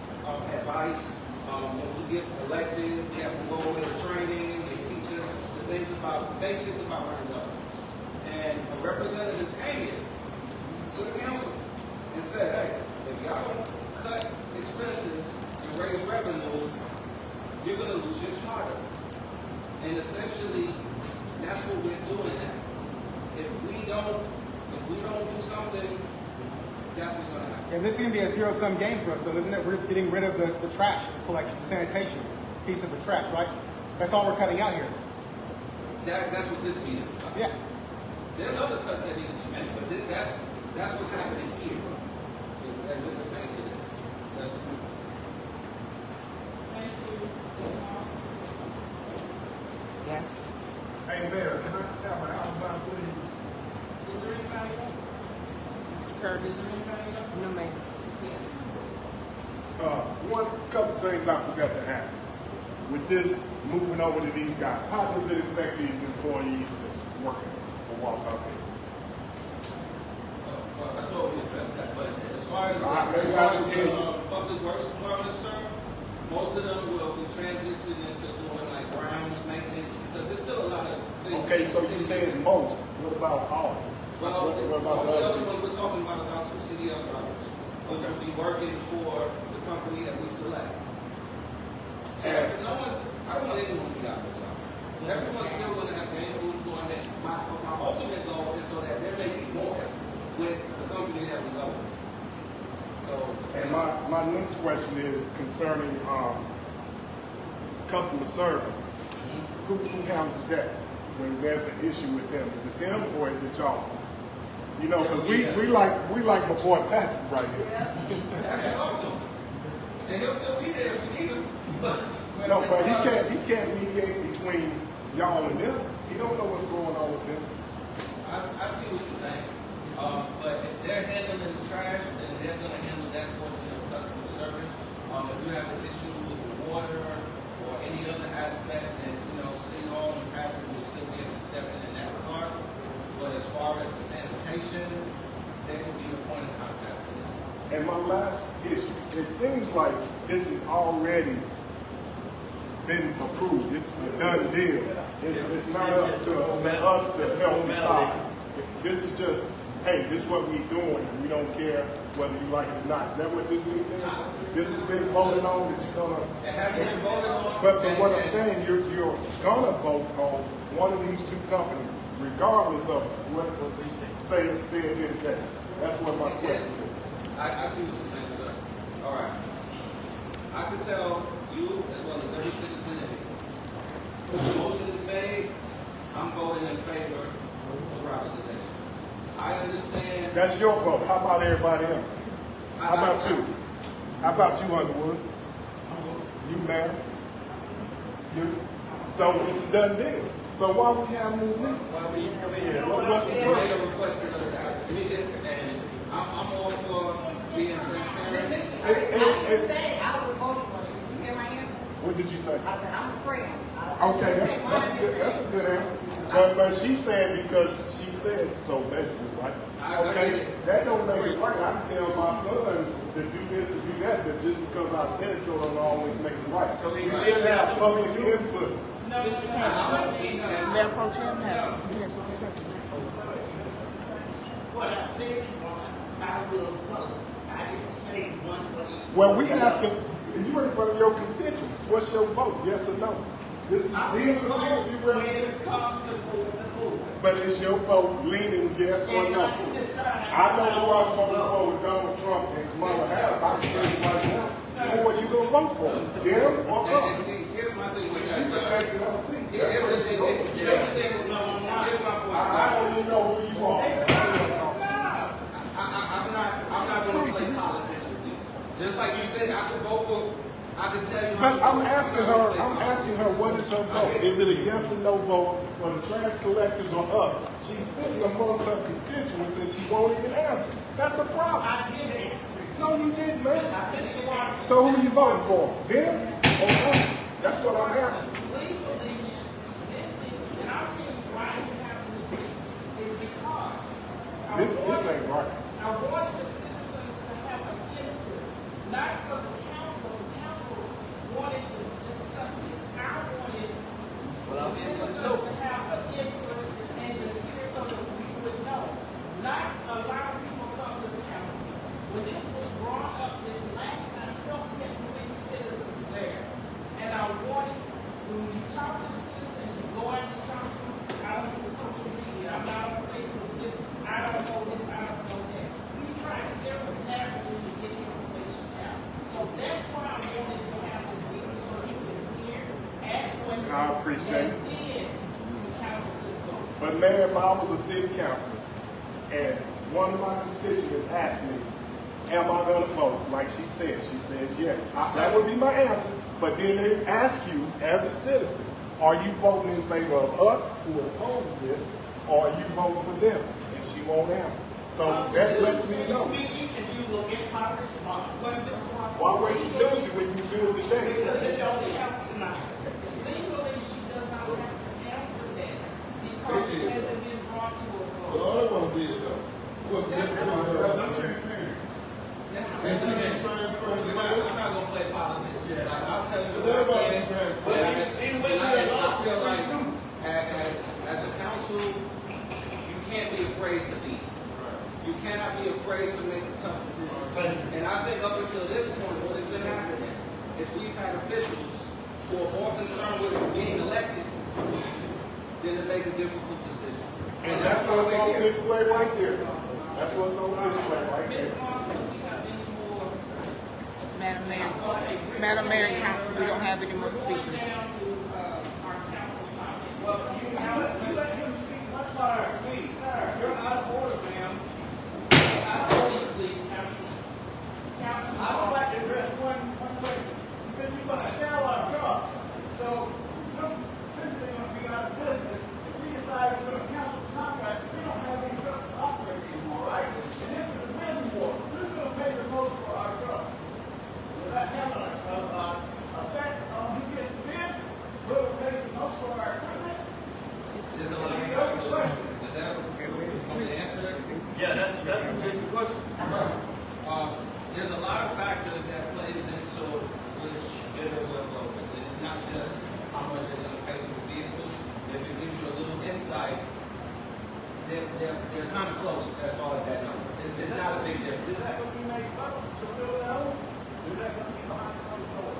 advice. When we get elected, we have to go over the training. They teach us the things about basics about running government. And a representative came here to the council and said, hey, if y'all don't cut expenses and raise revenue, you're going to lose your charter. And essentially, that's what we're doing now. If we don't do something, that's what's going to happen. And this is going to be a zero-sum game for us, though, isn't it? We're just getting rid of the trash collection, sanitation piece of the trash, right? That's all we're cutting out here. That's what this means. Yeah. There's other cuts that need to be made, but that's what's happening here, as it pertains to this. That's the point. Thank you. Yes. Hey, Mayor, can I have my alibi, please? Is there anybody else? Mr. Curtis? Is there anybody else? No, ma'am. One couple things I forgot to ask. With this moving over to these guys, how does it affect these employees that's working for Walthourville? I thought we addressed that, but as far as public works department, sir, most of them will be transitioning into doing like grounds maintenance because there's still a lot of things. Okay, so you said most. What about all? Well, what about the the other other one we're talking about is our two CDL drivers, which will be working for the company that we select. So I don't want anyone to be out of the job. Everyone's still going to have gainful employment. My ultimate goal is so that they're making more with the company that we go with. So, And my next question is concerning customer service. Who handles that when there's an issue with them? Is it them or is it y'all? You know, because we like my boy Patrick right here. that's awesome. And he'll still be there if we need him. But he can't mediate between y'all and them. He don't know what's going on with them. I see what you're saying. But if they're handling the trash, then they're going to handle that portion of customer service. If you have an issue with the water or any other aspect, then City Hall and Patrick will still be able to step in that regard. But as far as the sanitation, they will be the point of contact. And my last issue, it seems like this has already been approved. It's a done deal. It's not up to us to help decide. This is just, hey, this is what we're doing, and we don't care whether you like it or not. Is that what this means? This has been voted on, that you're gonna... It hasn't been voted on. But what I'm saying, you're gonna vote on one of these two companies, regardless of what we said here today. That's what my question is. I see what you're saying, sir. All right. I can tell you, as well as every citizen in it, if the motion is made, I'm voting in favor of privatization. I understand. That's your vote. How about everybody else? How about you? How about you, Underwood? You, ma'am? You? So it's a done deal. So why we have new meeting? Why we come in here? What's the mayor requested us to have a meeting, and I'm all for being transparent. I didn't say I was voting for you. Did you hear my answer? What did you say? I said, I'm a friend. Okay, that's a good answer. But she said because she said so basically, right? Okay, that don't make it right. I can tell my son to do this and do that, but just because I said so don't always make it right. So you should have public input. No. Mayor Pro Tem, yes, What I said was, I will vote. I didn't say one way. Well, we asking, you in front of your constituents. What's your vote? Yes or no? This is, these are the people you When represent. it comes to moving the movement. But is your vote leaning yes or And no? I can decide. I know who I'm voting for with Donald Trump and Kamala Harris. I can tell you right now. Who are you gonna vote for? Them or And us? see, here's my thing with She's that, sir. affecting our seat. Here's That's what she's voting for. the thing with here's my point, I sir. don't even know who you are. I'm not gonna play politics with you. Just like you said, I could vote for, I could tell you. But I'm asking her, what is her vote? Is it a yes or no vote for the trash collectors or us? She's sitting amongst her constituents and she won't even answer. That's a problem. I did answer. No, you didn't, man. Mr. Watson. So who you voting for? Them or us? That's what I'm asking. Legally, this is, and I'll tell you why you have this thing, is because This ain't right. I wanted the citizens to have an input, not for the council. The council wanted to discuss this. I wanted the citizens to have an input and to hear so that we would know. Not a lot of people come to the council. When this was brought up this last time, you don't get many citizens there. And I wanted, when you talk to the citizens, you go out and talk to them. I don't use social media. I'm not on Facebook. This, I don't know this, I don't know that. We try every avenue to get information out. So that's why I wanted to have this meeting so you can hear, ask questions. I appreciate it. And then the council could vote. But man, if I was a city councilor and one of my constituents asked me, am I gonna vote? Like she said yes. That would be my answer. But then they ask you as a citizen, are you voting in favor of us who oppose this, or are you voting for them? And she won't answer. So that lets me know. And you will get my response. Why wait to tell you when you do it today? Because it don't help tonight. Legally, she does not have to answer that because it hasn't been brought to a vote. Well, I want to be it though. What's I'm transparent. And she been transparent. I'm not gonna play politics. Like, I'll tell you Because what I everybody stand. transparent. I feel like as a council, you can't be afraid to lead. You cannot be afraid to make a tough decision. And I think up until this point, what has been happening is we've had officials who are more concerned with being elected than to make a difficult decision. And that's what's on display right there. That's what's on display right Ms. there. Marshall, do we have any more? Madam Mayor, Okay, great. Madam Mayor and Council, we don't have any more We're going speakers. down to our council comment. Well, you let him speak. Sir, please, sir, you're out of order, ma'am. Seat, please, have a seat. Councilman I would like to address one question. You said you're gonna sell our trucks. So, since they're gonna be out of business, if we decide we're gonna cancel the contract, we don't have any trucks to operate anymore, right? And this is a bidding war. Who's gonna pay the most for our trucks? Will that have a effect on who gets the bid? Whoever pays the most for our equipment? There's a lot of factors. Is that, want me to answer that? Yeah, that's a good question. There's a lot of factors that plays into which bidder will go with. It's not just how much they're going to pay for the vehicles. If it gives you a little insight, they're kind of close as far as that number. It's not a big Is difference. that gonna be made public to build it out? Or is that gonna be behind closed doors?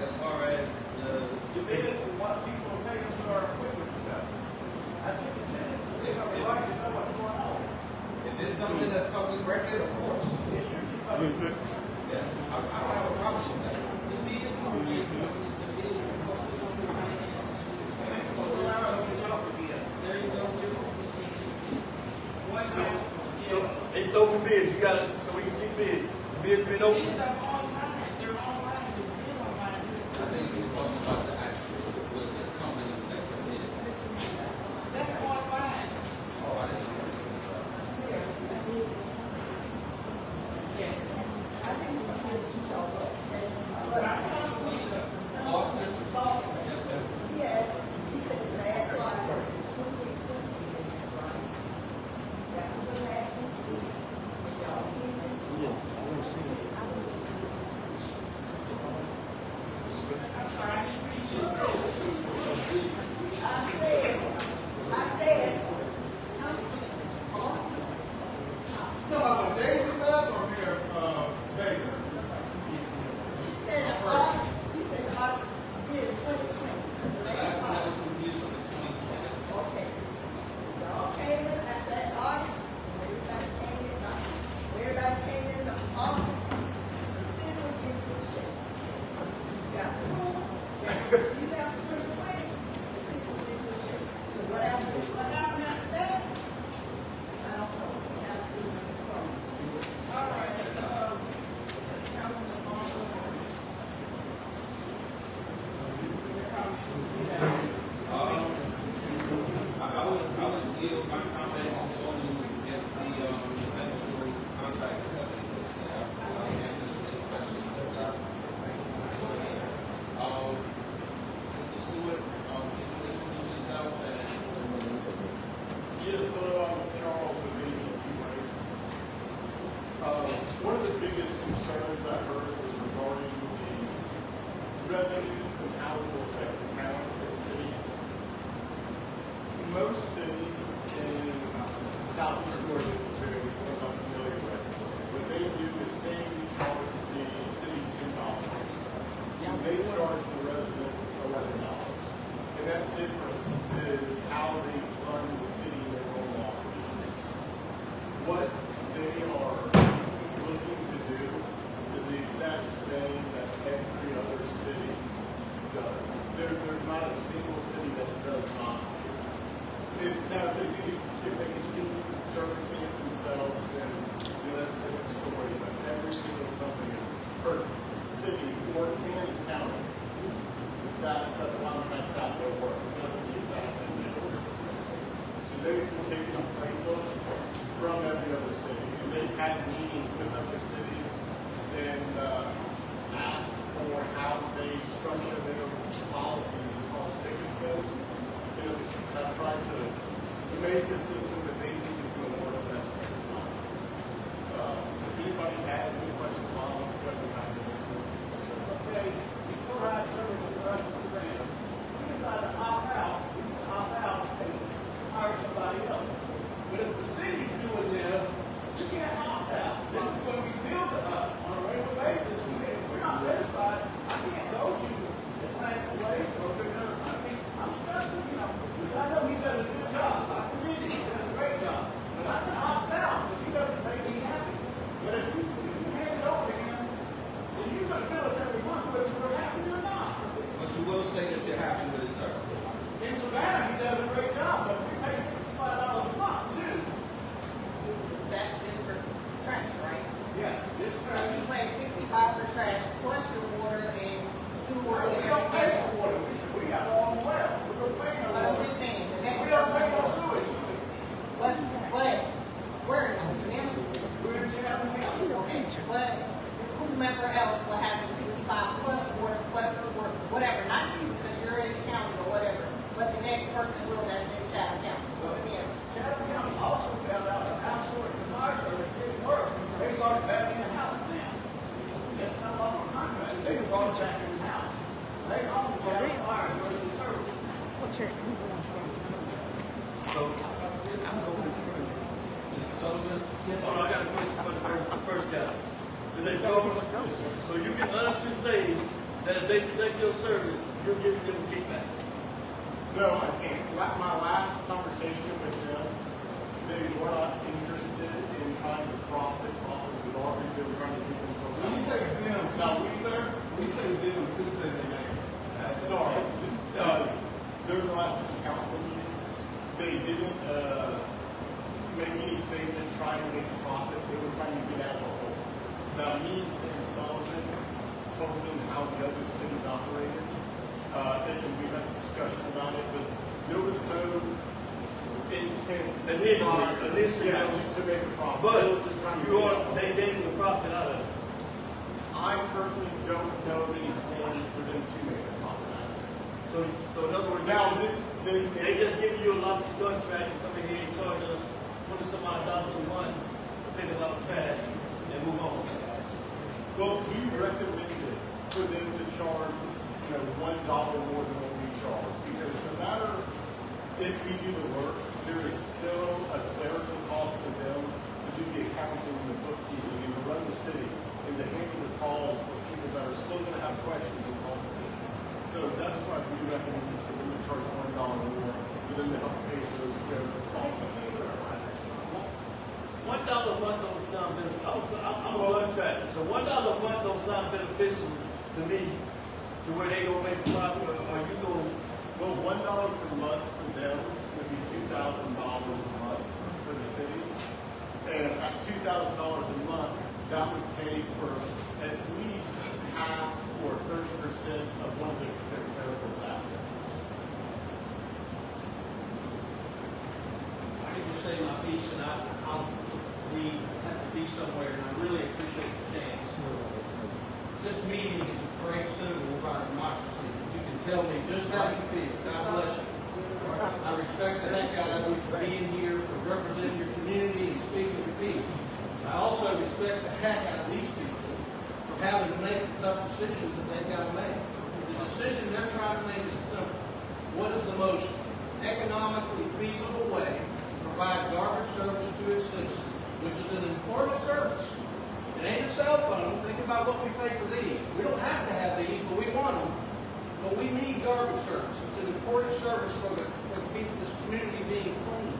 As far as The bids and what people are paying for our equipment and stuff. I think the citizens have a right to know what's going on. if it's something that's public record, of course. It should be public. Yeah, I don't have a problem with that. The vehicle, the vehicle, there is no difference in these. One council So is, it's open bids. You got it, so we can see bids. Bids been open. these are online, they're online, they're bid online system. I think he's talking about the actual, with the companies that submitted. That's online. Oh, I didn't know. Yes. I think it's gonna be each other. But I can't see the Austin? Boston, Yes, ma'am. yes, he said the last line first. Yeah, the last one. Y'all, got proof that you left 2020, the city was in good shape. So what happened after that? I don't know. We have to do the phones. All right, Councilman Marshall. I would deal my comments on if the potential contractors have any to say. I'll answer any questions that Mr. Stewart, can you introduce yourself and Yes, hello, I'm Charles with ABC Waste. One of the biggest concerns I heard was regarding the revenues and how it will affect the county and the city. Most cities in Southeast Georgia, which I'm not familiar with, what they do is say we charge the city $10. And they charge the resident $11. And that difference is how they fund the city in their own operations. What they are looking to do is the exact same that every other city does. There's not a single city that does not. If they continue servicing it themselves, then that's a different story. But every single company or city or Kansas County, that's how their work. It doesn't the exact same way. So they've taken a playbook from every other city, and they've had meetings with other cities and asked for how they structure their policies as far as ticket goes. I've tried to make the system that they think is going to work best for everybody. If anybody has any questions, I'll recognize them. Okay, provide service to the rest of the band. We decide to opt out, and hire somebody else. But if the city's doing this, you can't opt out. This is going to be billed to us on a regular basis. And if we're not satisfied, I can't go to Atlantic Waste or because I'm stuck with, because I know he does a good job. I commend him, he does a great job. But I can opt out if he doesn't make me happy. But if you hand it over to him, then you're going to bill us every month whether we're happy or not. but you will say that you're happy with his service. In Savannah, he does a great job, but we pay $65 a month too. That's just for trash, right? Yes, this So time. you pay 65 for trash plus your water and sewer and We don't pay everything. for water. We got our own well. We don't pay no But I'm water. just saying, the We next don't pay no person, sewage. but we're in them. We're in Chatham County. Okay, but whomever else will have the 65 plus water plus sewer, whatever, not you because you're in the county or whatever, but the next person will that's in Chatham County. So yeah. Chatham County also found out that outsourcing the fire service didn't work. They started back in the house now. That's not a long contract. They brought it back in the house. They own the Chatham Fire Emergency Service. Mr. Sullivan? So I got a question for the first guy. Do they charge? So you can honestly say that if they select your service, you're giving them a kickback. No, I can't. My last conversation with them, they were not interested in trying to profit off of the garbage. They were trying to do themselves. When you say them, sir, when you say them, please say their name. Sorry. During the last council meeting, they didn't make any statement trying to make a profit. They were trying to get out of the hole. Now, me and Sam Sullivan told them how the other cities operated. We had a discussion about it, but there was no intent Initially, to make a profit. but They were just trying to you get are, out of the they hole. getting the profit out of it. I personally don't know of any plans for them to make a profit out of it. So in other words, Now, they just giving you a lot of contract and coming here and charging us $20-some odd a month to pick up trash and move on. well, we recommended for them to charge, $1 more than what we charge, because no matter if we do the work, there is still a clerical cost to them to do the accounting and the bookkeeping and to run the city and to handle the calls for people that are still going to have questions and call the city. So that's why we recommend for them to charge $1 more for them to help pay for those clerical costs. $1 a month don't sound beneficial. I'm a contractor, so $1 a month don't sound beneficial to me to piece, and have to be somewhere, and I really appreciate the chance. This meeting is a great symbol of our democracy. You can tell me just how you feel. God bless you. I respect the heck out of you for being here, for representing your community and speaking your piece. I also respect the heck out of these people for having to make the tough decisions that they've got to make. The decision they're trying to make is simple. What is the most economically feasible way to provide garbage service to its citizens, which is an important service? It ain't a cell phone. Think about what we pay for these. We don't have to have these, but we want them. But we need garbage service. It's an important service for the people, this community being clean.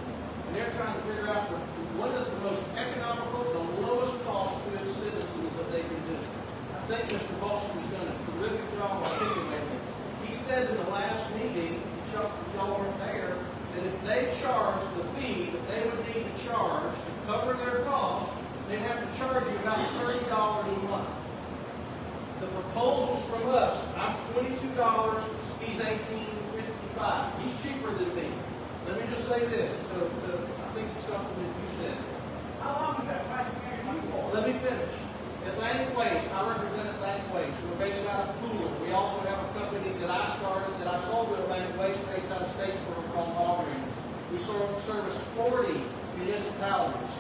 And they're trying to figure out what is the most economical, the lowest cost to its citizens that they can do. I think Mr. Boston's done a terrific job articulating it. He said in the last meeting, if y'all weren't there, that if they charge the fee that they would need to charge to cover their costs, they'd have to charge you about $30 a month. The proposals from us, I'm $22, he's $18.55. He's cheaper than me. Let me just say this, I think it's something that you said. How long is that plastic bag for? Let me finish. Atlantic Waste, I represent Atlantic Waste. We're based out of Pooler. We also have a company that I started, that I sold to Atlantic Waste, based out of Statesboro, called Auburn. We service 40 municipalities.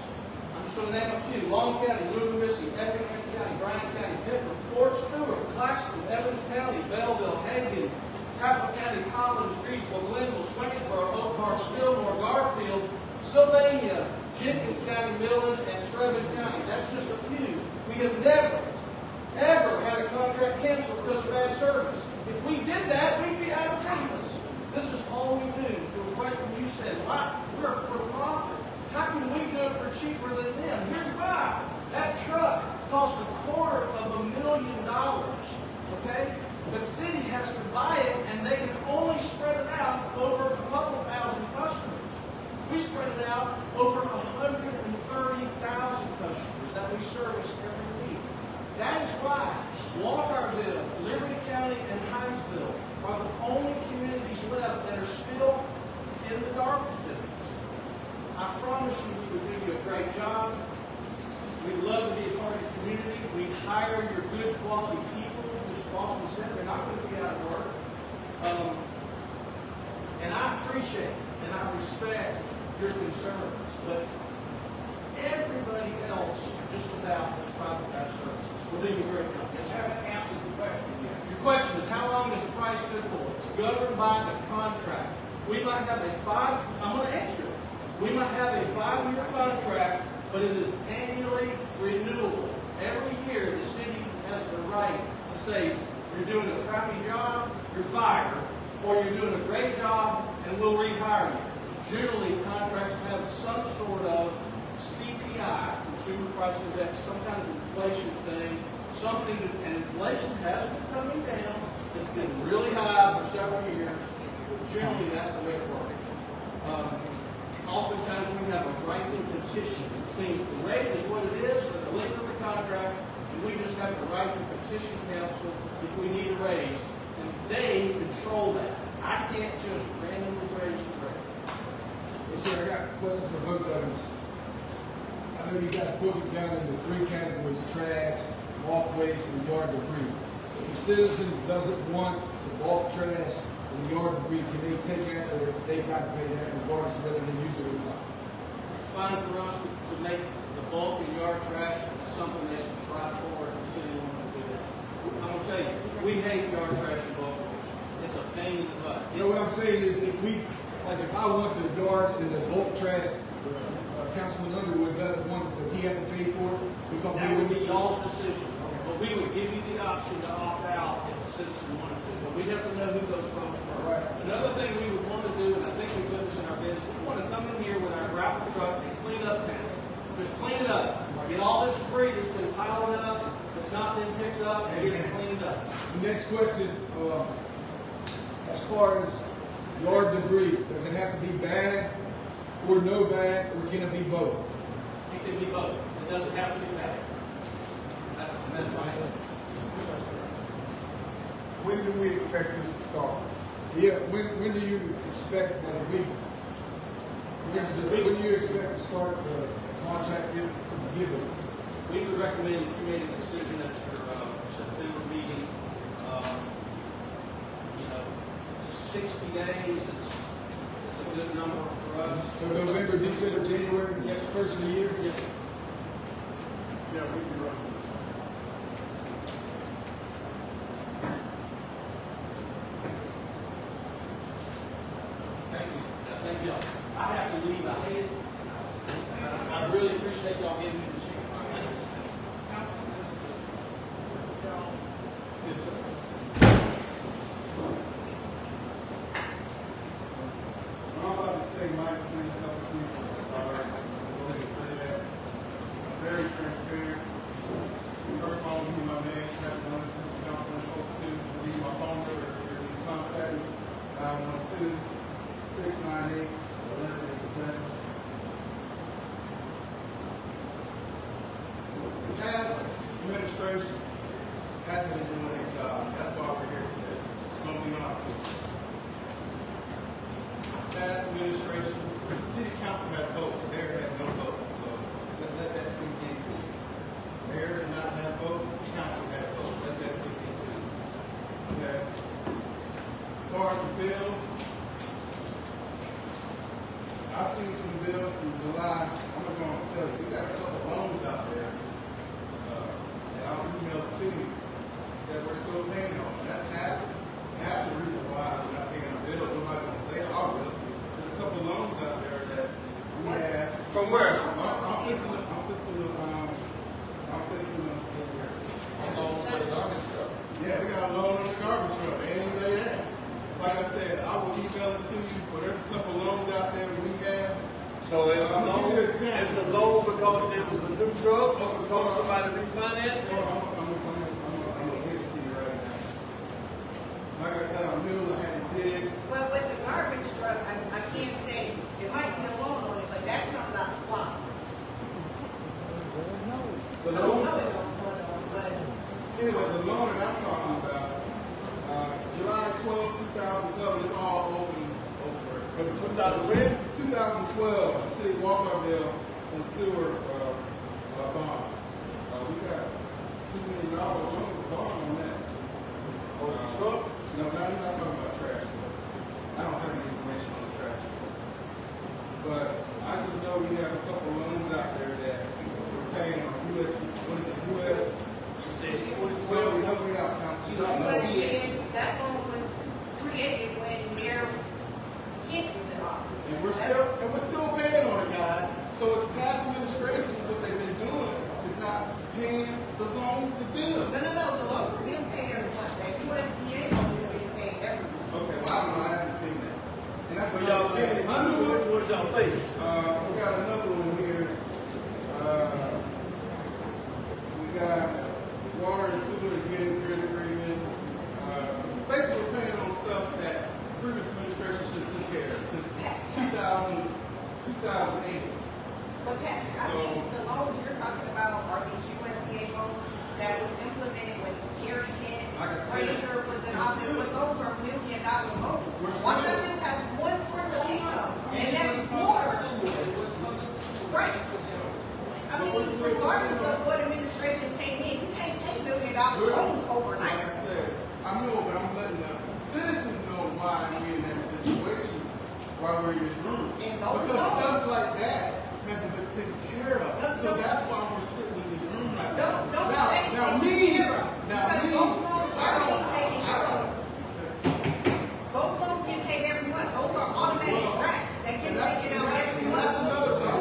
I'm just going to name a few. Long County, Louisville, Effingham County, Bryan County, Pittman, Fort Stewart, Claxton, Evans County, Belleville, Hagen, Capital County, Collins, Greensville, Glenville, Swainsboro, Oak Park, Stillmore, Garfield, Sylvania, Jenkins County, Millen, and Stratton County. That's just a few. We have never, ever had a contract canceled because of bad service. If we did that, we'd be out of business. This is all we do. To a question you said, why? We're for profit. How can we do it for cheaper than them? Here's why. That truck cost $250,000. Okay? The city has to buy it, and they can only spread it out over a couple thousand customers. We spread it out over 130,000 customers that we service every week. That is why Walthourville, Liberty County, and Hinesville are the only communities left that are still in the garbage business. I promise you we would do you a great job. We'd love to be a part of the community. We'd hire your good quality people. Mr. Boston said they're not going to be out of work. And I appreciate and I respect your concerns, but everybody else just about has privatized services. We're doing a great job. Just haven't answered the question yet. Your question is, how long is the price good for? It's governed by the contract. We might have I'm going to answer it. We might have a 5-year contract, but it is annually renewable. Every year, the city has the right to say, you're doing a crappy job, you're fired, or you're doing a great job, and we'll rehire you. Generally, contracts have some sort of CPI, Consumer Price Index, some kind of inflation thing, and inflation has been coming down. It's been really high for several years. Generally, that's the way it works. Oftentimes, we have a right to petition, which means the rate is what it is for the length of the contract, and we just have the right to petition council if we need a raise, and they control that. I can't just randomly raise the rate. Yes, sir, I got a question for both of you. I know you guys broke it down into 3 categories: trash, walkways, and yard debris. If a citizen doesn't want the bulk trash and the yard debris, can they take that, or they got to pay that regardless of whether they use it or not? It's fine for us to make the bulk and yard trash something they subscribe for if the city wants to do that. I'm going to tell you, we hate yard trash and bulk. It's a pain in the butt. You know what I'm saying is, if I want the yard and the bulk trash, Councilman Underwood doesn't want it, does he have to pay for it? Because that would be y'all's decision. But we would give you the option to opt out if the citizen wanted to. But we have to know who those folks are. Right. Another thing we would want to do, and I think we put this in our business, we want to come in here with our gravel truck and clean up town. Just clean it up. Get all this debris that's been piling up, that's not been picked up, and get it cleaned up. The next question, as far as yard debris, does it have to be bag or no bag, or can it be both? It can be both. It doesn't have to be bad. That's my When do we expect this to start? Yeah, when do you expect, like, if we When do you expect to start the contract if given? We would recommend if you made a decision at your September meeting, 60 days is a good number for us. So November, December, January, Yes. first of the year? Yes. Yeah, we can run this. Thank you. Thank y'all. I have to leave. I hate it. I really appreciate y'all giving me the chance. Yes, sir. What I'm about to say might offend a couple people. Sorry. Go ahead and say that. I'm very transparent. First of all, give me my name, Captain One, City Councilman, Post 2. I'll give you my phone number if you can contact me. 912-698-1187. The past administrations hasn't been doing their job. That's why we're here today. It's going to be honest with you. Past administration, the city council had a vote, the mayor had no vote, so let that sink into you. Mayor did not have vote, the city council had a vote, let that sink into you. Okay? As far as the bills, I've seen some bills from July. I'm not going to tell you, we got a couple loans out there, and I'll email it to you, that we're still paying on. That's half the reason why we're not paying our bills. Nobody's going to say, oh, well, there's a couple loans out there that we have. From where? I'm fixing to yeah, we got a loan on the garbage truck. They ain't say that. Like I said, I will email it to you, but there's a couple loans out there we have. So it's a I'm gonna loan, give you an example. it's a loan because it was a new truck or because somebody refinanced it? Hold on, I'm gonna give it to you right now. Like I said, I'm new, I had to dig. Well, with the garbage truck, I can't say, it might be a loan on it, but that comes out of SPOS. The I don't loan, know it don't, but anyway, the loan that I'm talking about, July 12, 2012, it's all open. From 2000 2012, the city of Walthourville and sewer bond. We got $2 million loan bond on that. on the truck? No, now you're not talking about trash. I don't have any information on the trash. But I just know we have a couple loans out there that we're paying on US, what is it, US? You said 12, 2012? help me out, Council. You don't know. USDA, that loan was created when Mayor Kent was in office. And we're still paying on it, guys. So it's past administration, what they've been doing is not paying the loans, the bill. No, the loans are being paid every month. That USDA loan is being paid every month. Okay, well, I don't know, I haven't seen that. And that's So another y'all thing. think, Under which it, one y'all think? we got another one here. We got water and sewer again, grid agreement. Basically, we're paying on stuff that previous administration should have took care of since 2008. But Patrick, I think the loans you're talking about are these USDA loans that was implemented when Kerry Kent, Like I said, Frazier was in office, but those are $1 million loans. One of them has one source of income, and that's water. Right. I mean, regardless of what administration came in, you can't pay $1 million loans Like overnight. I said, I know, but I'm letting the citizens know why we're in that situation, why we're in this room. And those Because loans- stuff like that hasn't been taken care of. So that's why we're sitting in this room right now. Don't now, say now taken me, care of, now because me, those loans are being taken I care of. don't. Those loans get paid every month. Those are automatic drafts that get taken out every And that's month. another thing. No,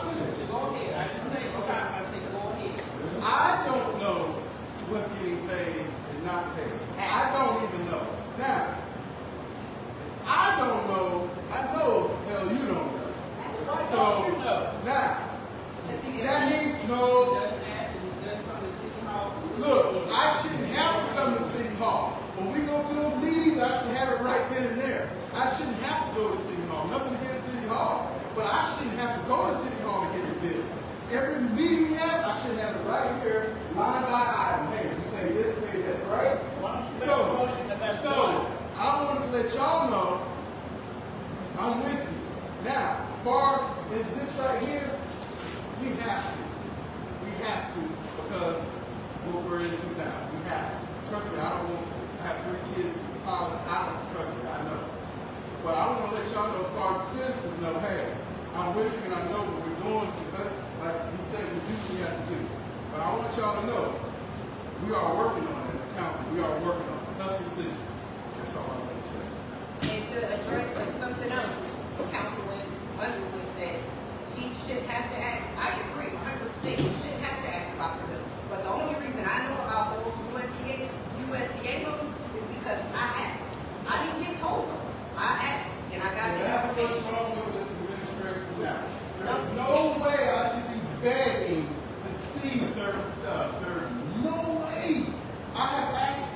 finish. Go ahead. I didn't say stop. I said go ahead. I don't know what's getting paid and not paid. I don't even know. Now, if I don't know, I know, hell, you don't know. So, now, that means no, look, I shouldn't have to come to City Hall. When we go to those meetings, I should have it right then and there. I shouldn't have to go to City Hall. Nothing against City Hall, but I shouldn't have to go to City Hall to get the bills. Every meeting we have, I should have it right here, line by item. Hey, you pay this, pay that, right? So I want to let y'all know I'm with you. y'all know, as far as citizens know, hey, I'm with you and I know what we're doing the best, like he said, we do what we have to do. But I want y'all to know, we are working on it as a council. We are working on tough decisions. That's all I want to say. And to address something else, Councilman Underwood said, he shouldn't have to ask. I agree, 100%. He shouldn't have to ask about the bill. But the only reason I know about those USDA loans is because I asked. I didn't get told those. I asked, and I got the That's what's information. wrong with this administration now. There's no way I should be begging to see certain stuff. There's no way. I have asked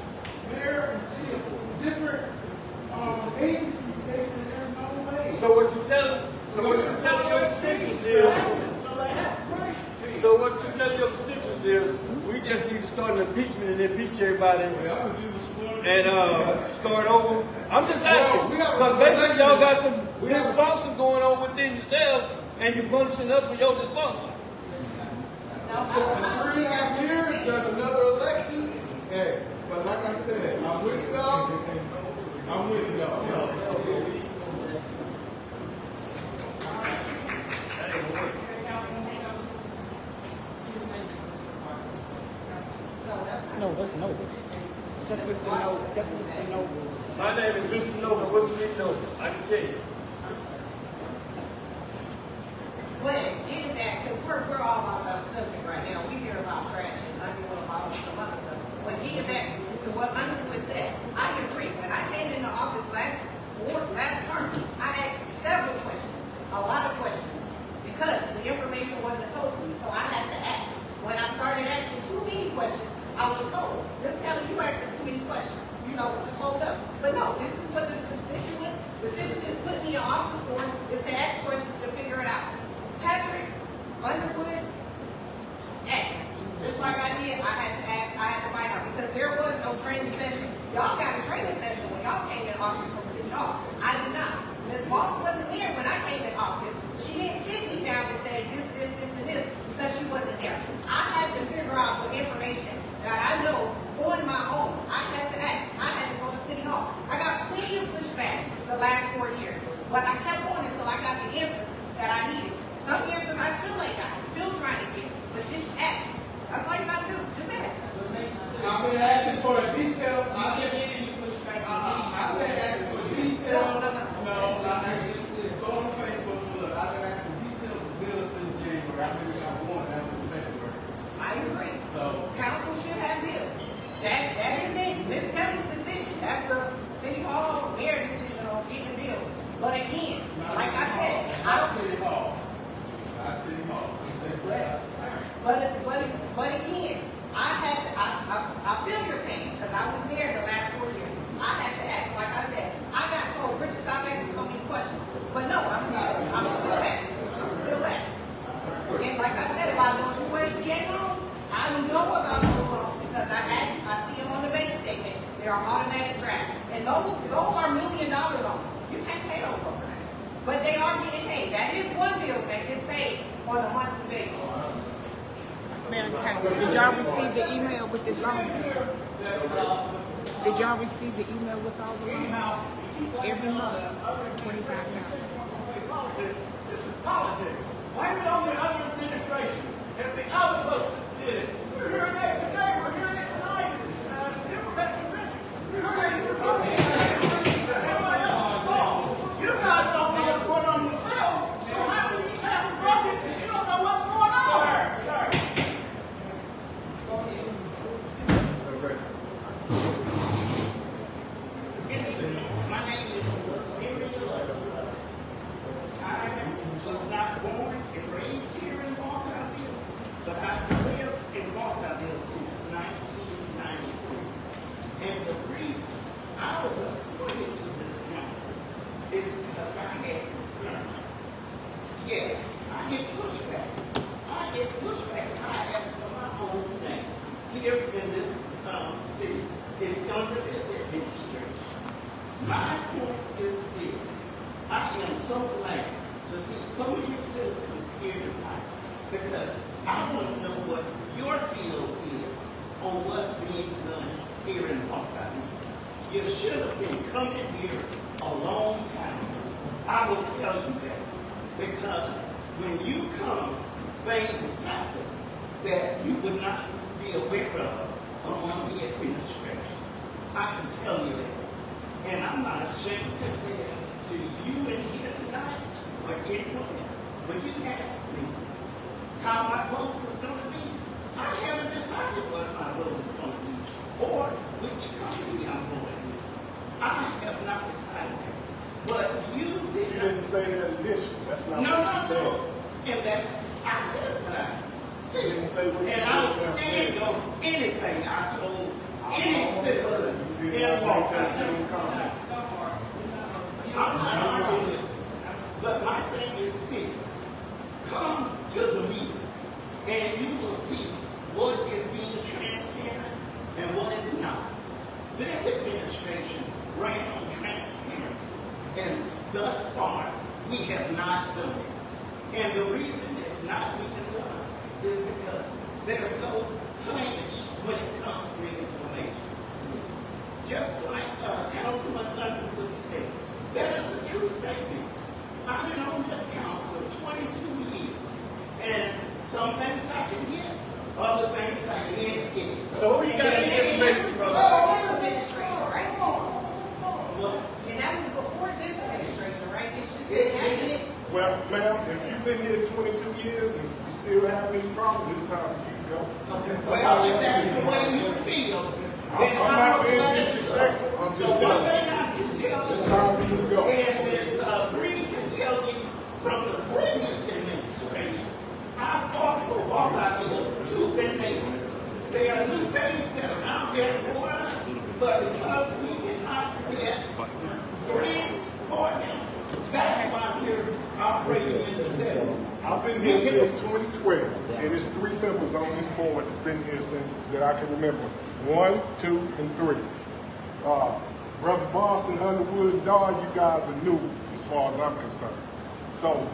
mayor and city of different agencies. They said there's no way. So what you telling your constituents is, we just need to start an impeachment and impeach everybody and start over. I'm just asking, because basically y'all got some dysfunction going on within yourselves, and you're punishing us for your dysfunction. In 3.5 years, there's another election. Hey, but like I said, I'm with y'all. I'm with y'all. No, that's Noble. That's Mr. Noble. That's Mr. Noble. My name is Mr. Noble. What you need to know? I can tell you. But getting back, because we're all off our subject right now. We hear about trash and Underwood about some other stuff. But getting back to what Underwood said, I agree. When I came into office last term, I asked several questions, a lot of questions, because the information wasn't told to me. So I had to ask. When I started asking too many questions, I was told, Ms. Kelly, you asking too many questions. You know, just hold up. But no, this is what the constituents, the citizens put me in office for, is to ask questions to figure it out. Patrick Underwood asked. Just like I did, I had to ask, I had to find out, because there was no training session. Y'all got a training session when y'all came in office from City Hall. I did not. Ms. Moss wasn't there when I came in office. She didn't sit me down and say this, and this, because she wasn't there. I had to figure out the information that I know on my own. I had to ask. I had to go to City Hall. I got plenty of pushback the last 4 years, but I kept on until I got the answers that I needed. Some answers I still ain't got. I'm still trying to get, but just ask. That's all you gotta do. Just ask. I've been asking for a detail. I've been getting you pushback. I've been asking for detail. No, not actually. Go on Facebook and look. I've been asking for details of bills since January. I maybe got one after February. I agree. So council should have bills. That is it. Ms. Kelly's decision. That's the City Hall mayor decision on getting bills. But again, like I said, I don't. City Hall. Not City Hall. But again, I had to. I feel your pain because I was there the last 4 years. I had to ask. Like I said, I got told, Richard, stop asking so many questions. But no, I'm still asking. I'm still asking. And like I said about those USDA loans, I know about those loans because I asked. I see them on the bank statement. They are automatic draft, and those are $1 million loans. You can't pay those overnight, but they are getting paid. That is one bill that gets paid on a monthly basis. Madam Council, did y'all receive the email with the loans? Did y'all receive the email with all the loans? Every month, it's $25,000. This is politics. Blame it on the other administration. It's the other folks that did it. We're hearing that today. We're hearing it tonight. The Democrat convention. We're hearing it today. Everybody else's fault. You guys don't know what's going on yourselves. So how can you pass a budget if you don't know what's going on? Sir. My name is Syria. I was not born and raised here in Walthourville, but I've lived in Walthourville since 1993. And the reason I was appointed to this council is because I had concerns. Yes, I get pushback. I asked for my own thing here in this city, under this administration. My point is this. I am so glad to see so many citizens here tonight because I want to know what your feel is on what's being done here in Walthourville. You should have been coming here a long time ago. I will tell you that. Because when you come, things happen that you would not be aware of among the administration. I can tell you that. And I'm not ashamed to say it to you in here tonight or anyone else. When you ask me how my vote was going to be, I haven't decided what my vote is going to be or which company I'm going to be. I have not decided that. But you didn't say that initially. That's not no. And that's, I said what I said. And I'll stand on anything I told any citizen in Walthourville. I'm not arguing, but my thing is this. Come to the meetings and you will see what is being transparent and what is not. This administration ran on transparency, and thus far, we have not done it. And the reason it's not being done is because they're so clannish when it comes to information. Just like Councilman Underwood said, that is a true statement. I've been on this council 22 years, and some things I can get, other things I can't get. So who you got the information from? Administration, right? And that was before this administration, right? It's just been happening. Well, ma'am, if you've been here 22 years and you still have these problems, it's time for you to go. Well, if that's the way you feel, then I'm not being disrespectful. I'm just one telling thing you. I can tell It's time for you to go. you, and Ms. Green can tell you from the previous administration, I fought for Walthourville tooth and nail. There are new things that are out there for us, but because we cannot get grants for them, that's why we're operating in the 70s. I've been here since 2012, and there's 3 members on this board that's been here since that I can remember. 1, 2, and 3. Brother Boston, Underwood, and Dawn, you guys are new as far as I'm concerned. So,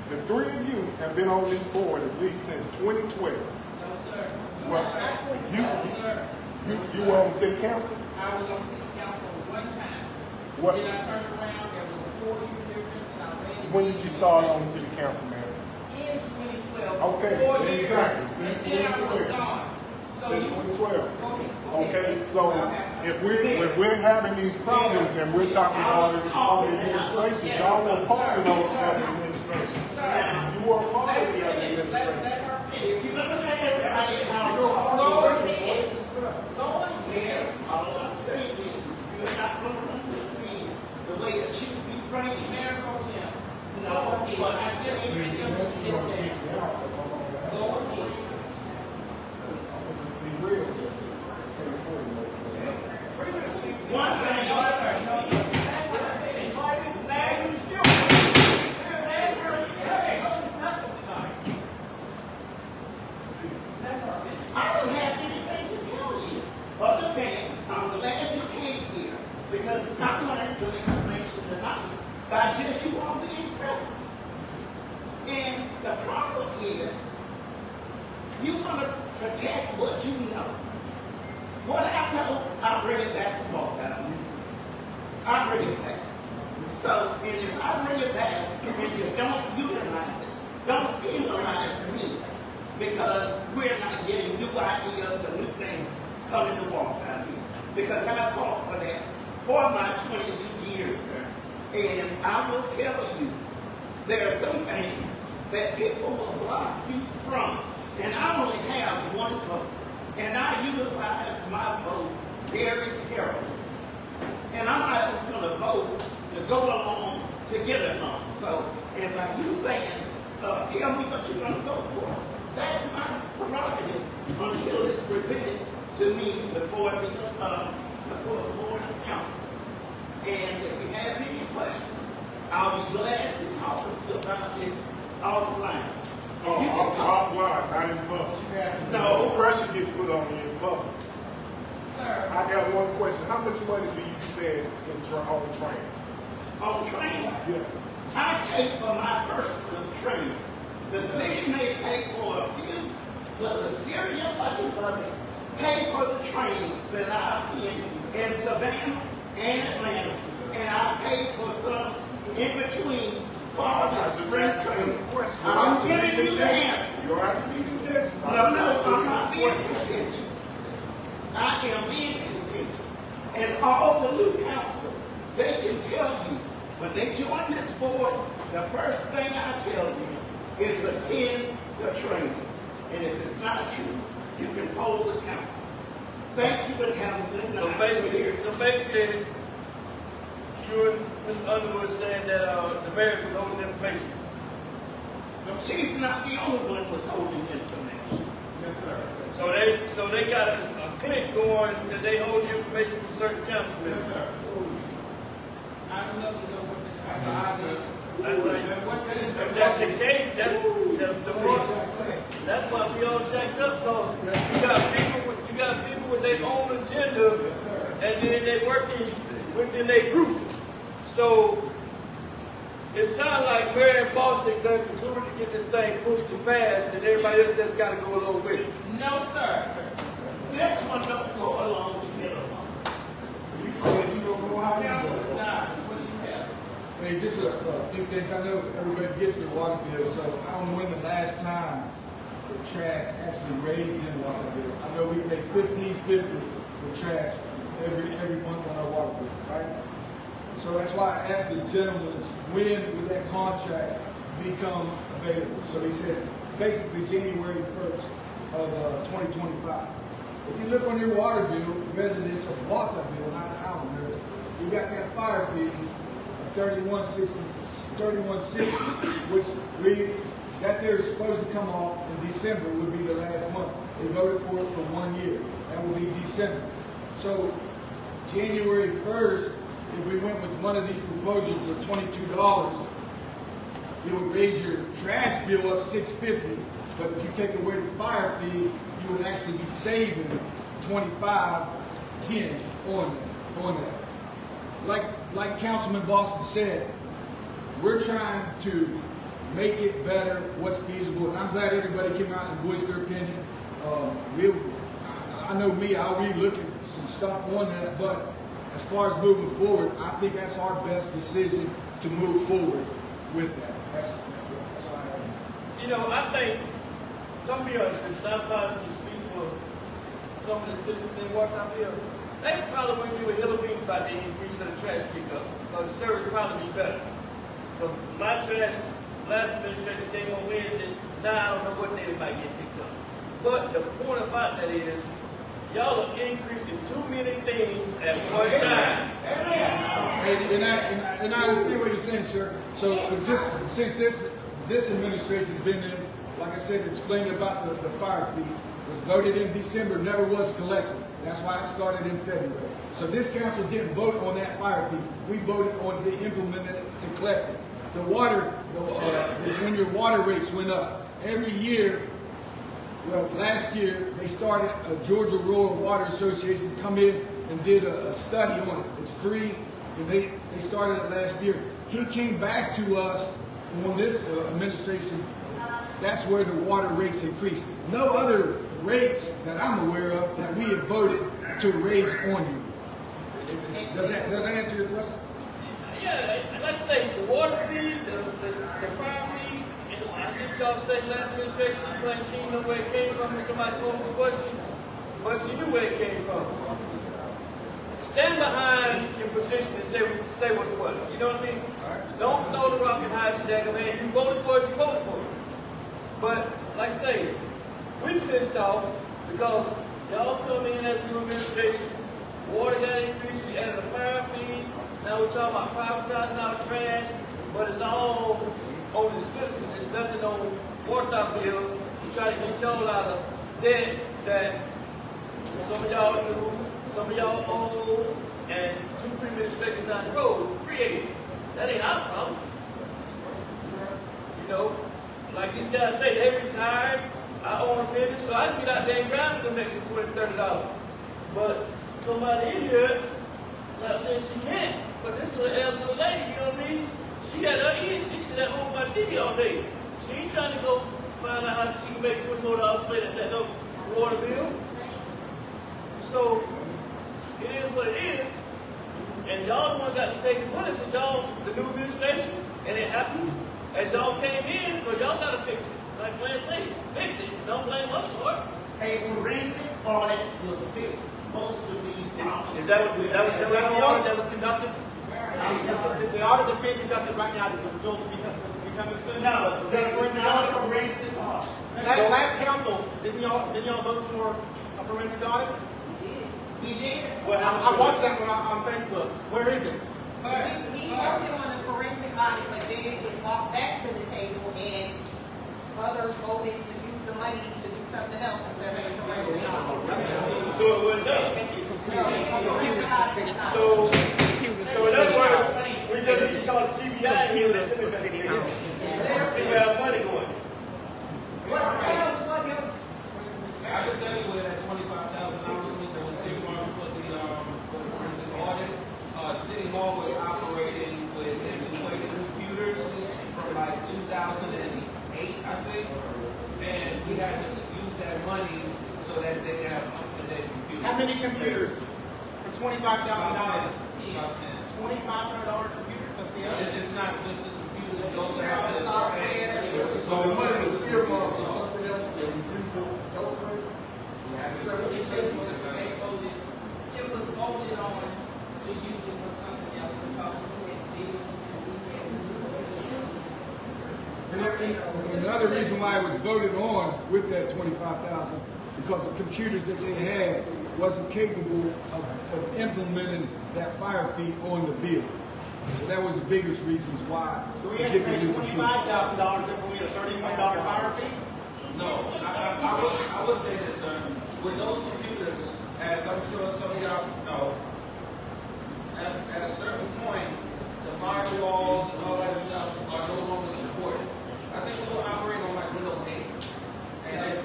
the 3 of you have been on this board at least since 2012. No, sir. Well, No, sir. you were on city council? I was on city council one time. What? Then I turned around, there was a 4-year difference, and I ran again. When did you start on city council, man? In 2012. Okay, 4 years. exactly. And then I was gone. So Since you, 2012. okay. Okay, so if we're having these problems and we're talking about all the administrations, y'all were part of those administrations. You were part of the administration. If you're gonna let everybody out, Go ahead. Go ahead. all I'm saying is, you're not gonna understand the way it should be framed. Mayor Pro Tem. No, but I I'm just saying, need you to sit down. Go ahead. Be real. one thing, I don't have anything to tell you other than I'm glad you came here because I learned some information tonight by just you all being present. And the problem is, you want to protect what you know. What I know, I bring it back to Walthourville. I bring it back. So, and if I bring it back and you don't utilize it, don't penalize me because we're not getting new ideas or new things coming to Walthourville. Because I fought for that for my 22 years, sir. And I will tell you, there are some things that people will block you from. And I only have one vote. And I utilize my vote very carefully. And I'm not just going to vote to go along to get along. So, and by you saying, tell me what you're going to vote for, that's my prerogative until it's presented to me before the board of council. And if you have any questions, I'll be glad to talk to you about this offline. Oh, offline, not in public. No pressure gets put on you in public. Sir. I got one question. How much money do you spend on training? On training? Yes. I pay for my personal training. The city may pay for a few, but the Syrian budget of it pay for the trainings that I attend in Savannah and Atlanta. And I pay for some in between fall and spring training? I'm giving you the answer. You don't have to be contentious. No, I'm not being contentious. I am being contentious. And all the new council, they can tell you, when they join this board, the first thing I tell you is attend the trainings. And if it's not true, you can poll the council. Thank you and have a good night. So basically, you and Mr. Underwood saying that the mayor is holding information. She's not the only one withholding information. Yes, sir. So they got a clique going that they hold the information from certain councilmen. Yes, sir. I would love to know what That's an idea. That's like, what's that? if that's the case, that's why we all jacked up, because you got people with their own agenda, and then they working within their group. So it sounds like Mary and Boston done concluded to get this thing pushed and passed, and everybody else just got to go along with it. No, sir. This one don't go along to get along. You said you don't know how to Councilman do it. Nye, what do you have? Hey, just a few things. I know everybody gets with Walthourville, so I don't know when the last time the trash actually raised in Walthourville. I know we pay $15.50 for trash every month on our water bill, right? So that's why I asked the gentleman when would that contract become available. So he said basically January 1st of 2025. If you look on your water bill, residents of Walthourville, not Allenhurst, you got that fire fee of $31.60, which that there is supposed to come off in December would be the last month. They voted for it for 1 year. That would be December. So January 1st, if we went with one of these proposals of $22, it would raise your trash bill up $6.50. But if you take away the fire fee, you would actually be saving $25.10 on that. Like Councilman Boston said, we're trying to make it better, what's feasible, and I'm glad everybody came out and voiced their opinion. I know me, I'll relook at some stuff on that, but as far as moving forward, I think that's our best decision to move forward with that. That's all I have. You know, I think, don't be honest with you, I'm probably to speak for some of the citizens in Walthourville. They probably wouldn't give a hill of beans about the increase of the trash pickup, because the service would probably be better. Because my trash, last administration came on Wednesday, now I don't know what day it might get picked up. But the point about that is, y'all are increasing too many things at one time. And I understand what you're saying, sir. So since this administration's been in, like I said, explained about the fire fee, was voted in December, never was collected. That's why it started in February. So this council didn't vote on that fire fee. We voted on the implemented it to collect it. The water, when your water rates went up, every year, well, last year, they started a Georgia Rural Water Association come in and did a study on it. It's free, and they started it last year. He came back to us on this administration. That's where the water rates increased. No other rates that I'm aware of that we have voted to raise on you. Does that answer your question? Yeah, like I say, the water fee, the fire fee, and I think y'all say last administration claimed she didn't know where it came from, and somebody posed the question, but she knew where it came from. Stand behind your position and say what's what. You know what I mean? Right. Don't throw the rock and hide the daggone man. You voted for it, you voted for it. But, like I say, we pissed off because y'all come in as a new administration, water got increased, we added a fire fee, now we're talking about privatizing our trash, but it's all on the citizen. It's nothing on Walthourville to try to get y'all out of debt that some of y'all knew, some of y'all owe, and 2-3 administrations down the road created. That ain't our problem. You know, like these guys say, they retired, I own a business, so I can get out there and grind for the next $20, $30. But somebody in here, not saying she can't, but this is an elderly lady, you know what I mean? She got her in, she sit at home on my TV all day. She ain't trying to go find out how she can make $20 play that water bill. So, it is what it is. and y'all the one got to take the bullet for y'all, the new administration, and it happened as y'all came in, so y'all got to fix it. Like Glenn said, fix it. Don't blame us for it. A forensic audit will fix most of these problems. Is that what The audit that was conducted, the audit that's being conducted right now, the results will be coming soon? No, this is not a forensic audit. Last council, didn't y'all vote for a forensic audit? We did. I watched that one on Facebook. Where is it? We voted on a forensic audit, but then it was walked back to the table and others voted to use the money to do something else instead of a forensic audit. So it wasn't done. So, So in other words, we just need to call the GBI here to see where our money going. I can tell you where that $25,000 that was earmarked for the forensic audit. City Hall was operating with antiquated computers from like 2008, I think, and we had to use that money so that they have up-to-date computers. How many computers for $25,000? About 10. $2,500 computers? That's the other. It's not just the computers, we also have the software. So the money was earmarked for something else that we use for elsewhere? It was voted on to use it for something else because we had bills and we had. And another reason why it was voted on with that 25,000, because the computers that they had wasn't capable of implementing that fire fee on the bill. So that was the biggest reasons why. So we they had to get the pay new computers. $25,000 if we had a $31 fire fee? No, I would say this, sir. With those computers, as I'm sure some of y'all know, at a certain point, the firewalls and all that stuff are no longer supported. I think we will operate on like Windows 8 and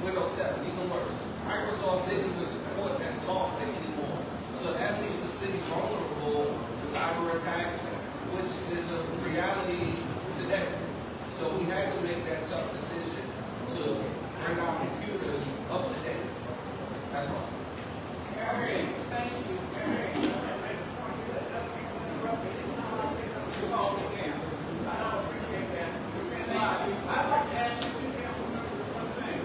Windows 7, even worse. Microsoft didn't even support that software anymore. So that leaves the city vulnerable to cyber attacks, which is a reality today. So we had to make that tough decision to bring our computers up to date. That's all. Thank you. I'd like to ask you two council members one thing.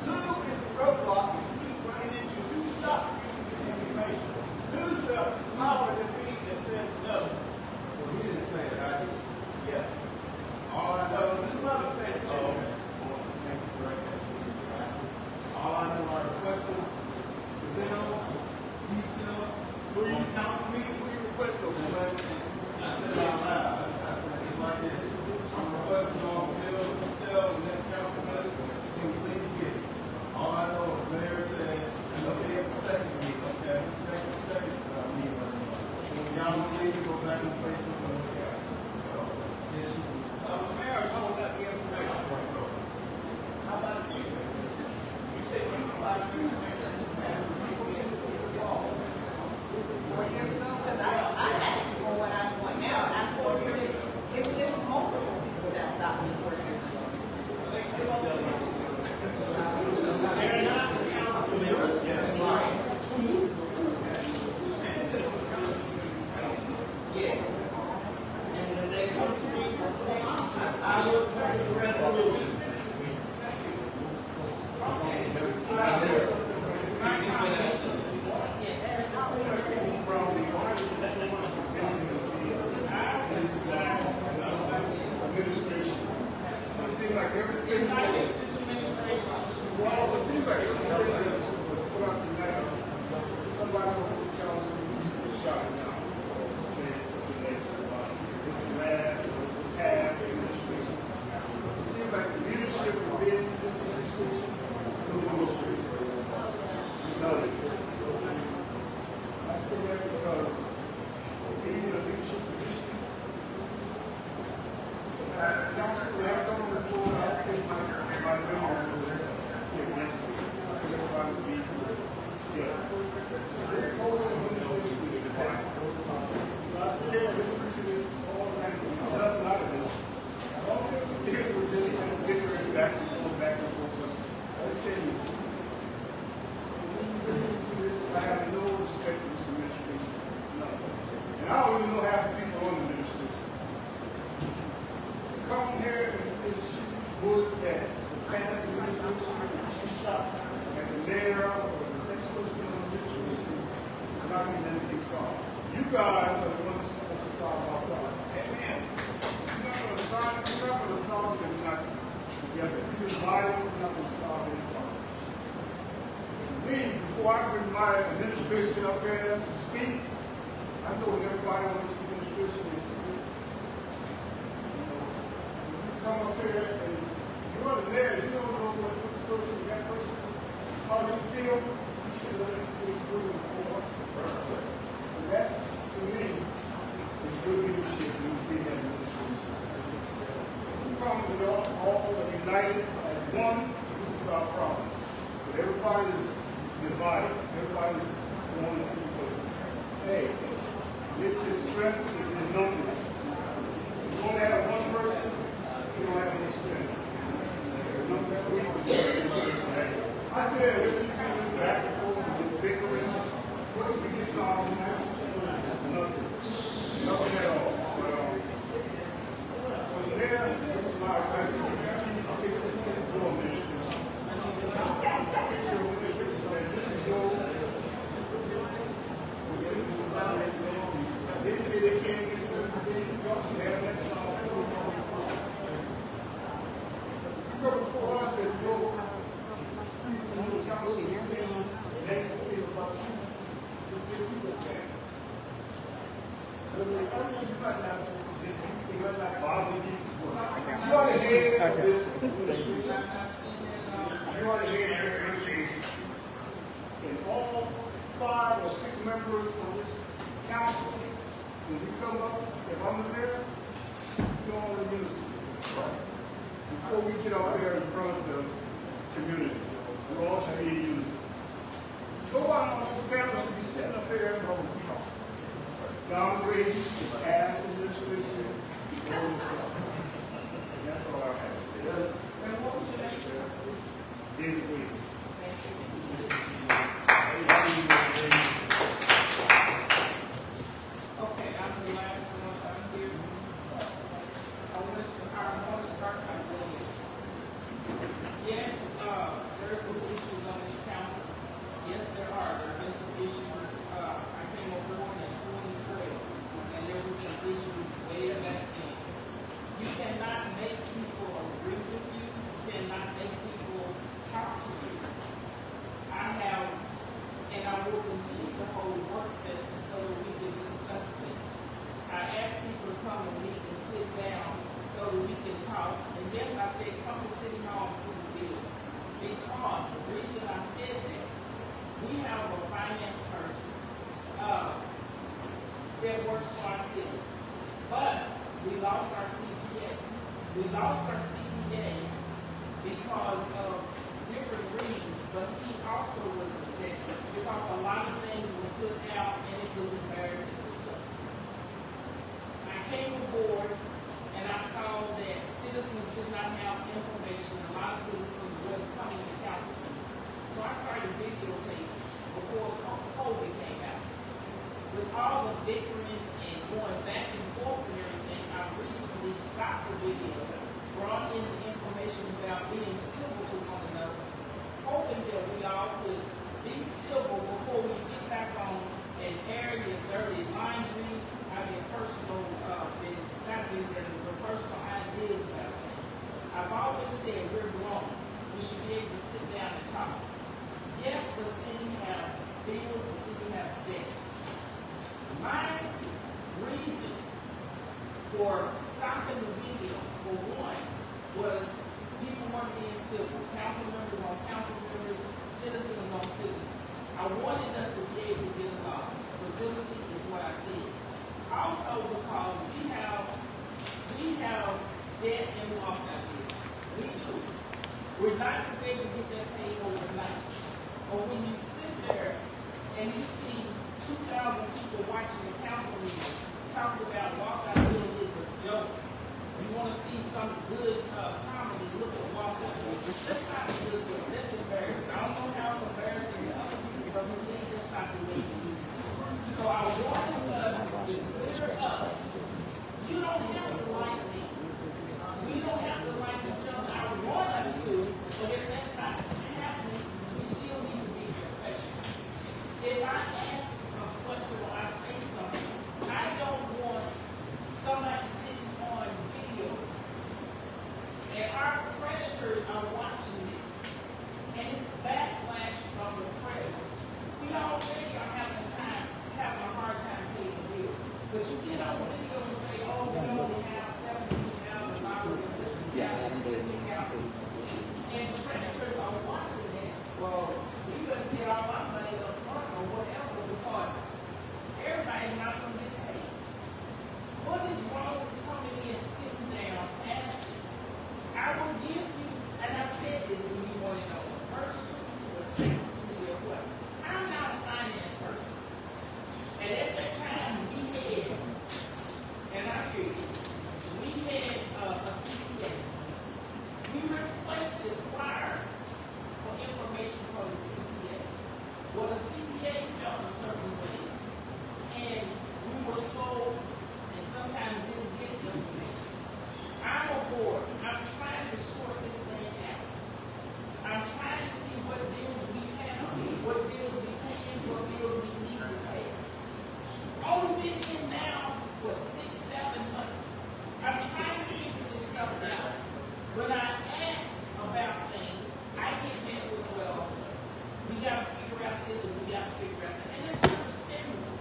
Who is the roadblock that you keep running into? Who stopped you from this information? Who's the power that be that says no? Well, he didn't say it, I did. Yes. All I know, This mother said it. oh, okay. Thank you for correcting that. He didn't say I did. All I know are requesting the bills, details, Who you on council meeting. Who you request over? I said it out loud. I said it's like this. I'm requesting all the bills, details, the next council meeting, can we please get it? All I know is mayor said, okay, the second meeting, okay, second meeting. So when y'all don't believe it, go back and Facebook and look at it. So, yes, you can stop. The mayor told that the information. How about you? You said you would like to ask the people in the wall. 4 years ago, because I asked for what I want now, and I told you it was multiple people that stopped me 4 years ago. They're not the council members, that's right. Yes. everybody and then it gets solved. You guys are the ones supposed to solve our problem. Amen. You're not going to solve them nothing. Together. You just lie, you're not going to solve any problem. Me, before I bring my administration up there to speak, I know what everybody on this administration is. You know, you come up here and you're there, you don't know what this person, that person, how you feel, you should let it feel good for us. And that, to me, is good leadership in being that administration. We come together all united as one, we can solve problems. But everybody is divided. Everybody's going to hey, this is strength, this is numbers. If you only have one person, you don't have any strength. I said, listen to this back and forth and bickering. What did we get solved now? Nothing. Nothing at all. From there, this is my advice. This is your. They say they can't get certain things. Y'all should have that solved. You go before us and go. Council is saying negative about you. Just give people that. You might not, you might not bother you. You are the head of this administration. You are the head of this administration. And all 5 or 6 members of this council, when you come up, if I'm the mayor, you're on the unison. Before we get out there in front of the community, we all should be in unison. Nobody on this panel should be sitting up there and downgrading the past administration before yourself. And that's all I have to say. And what was your next word? David Williams. Okay, I'm the last one I'm here. I want to start by saying, yes, there are some issues on this council. Yes, there are. There have been some issues. I came on board in 2012, and there was some issues way back then. You cannot make people agree with you. You cannot make people talk to you. I have, and I will continue to hold work sessions so that we can discuss things. I ask people to come and meet and sit down so that we can talk. And yes, I said come to City Hall and see the bills. Because the reason I said that, we have a finance person that works for our city. But we lost our CPA. We lost our CPA because of different reasons, but he also was upset because a lot of things were put out and it was embarrassing to them. I came aboard and I saw that citizens did not have information. A lot of citizens wouldn't come to the council. So I started videotaping before COVID came out. With all the bickering and going back and forth and everything, I recently stopped the video, brought in the information about being civil to one another, hoping that we all could be civil before we get back on an area dirty laundry, having personal, personal ideas about things. I've always said we're grown. We should be able to sit down and talk. Yes, the city have bills, the city have debts. My reason for stopping the video, for one, was people weren't being civil. Council members on council members, citizens on citizens. I wanted us to be able to get along. Civility is what I said. Also because we have debt and walkout here. We do. We're not going to be able to get that paid overnight. But when you sit there and you see 2,000 people watching the council meeting talk about Walthourville is a joke. You want to see some good comedy, look at Walthourville. That's not a good thing. That's embarrassing. I don't know how it's embarrassing to other people, but we think that's not the way to do it. So I wanted us to clear up. You don't have to like me. We don't have to like each other. I want us to, but if that's not happening, we still need to be professional. If I ask a question, council, I say something, I don't want somebody sitting on video and our predators are watching this. And it's backlash from the predators. We already are having a hard time paying the bills. But you get on video and say, oh, we only have $17,000 in this account. And the predators are watching that. Well, we couldn't get all our money up front or whatever because everybody's not going to get paid. What is wrong with coming in, sitting down, asking? I will give you, and I said this when you wanted to know, the first Tuesday, the second Tuesday, or what? I'm not a finance person. And at that time, we had, and I hear you, we had a CPA. We requested prior for information from the CPA. Well, the CPA felt a certain way, and we were slow and sometimes didn't get the information. I'm on board. I'm trying to sort this thing out. I'm trying to see what bills we have, what bills we pay, what bills we need to pay. Only been in now, what, 6-7 months. I'm trying to figure this stuff out. When I ask about things, I get met with, well, we got to figure out this and we got to figure out that. And it's understandable.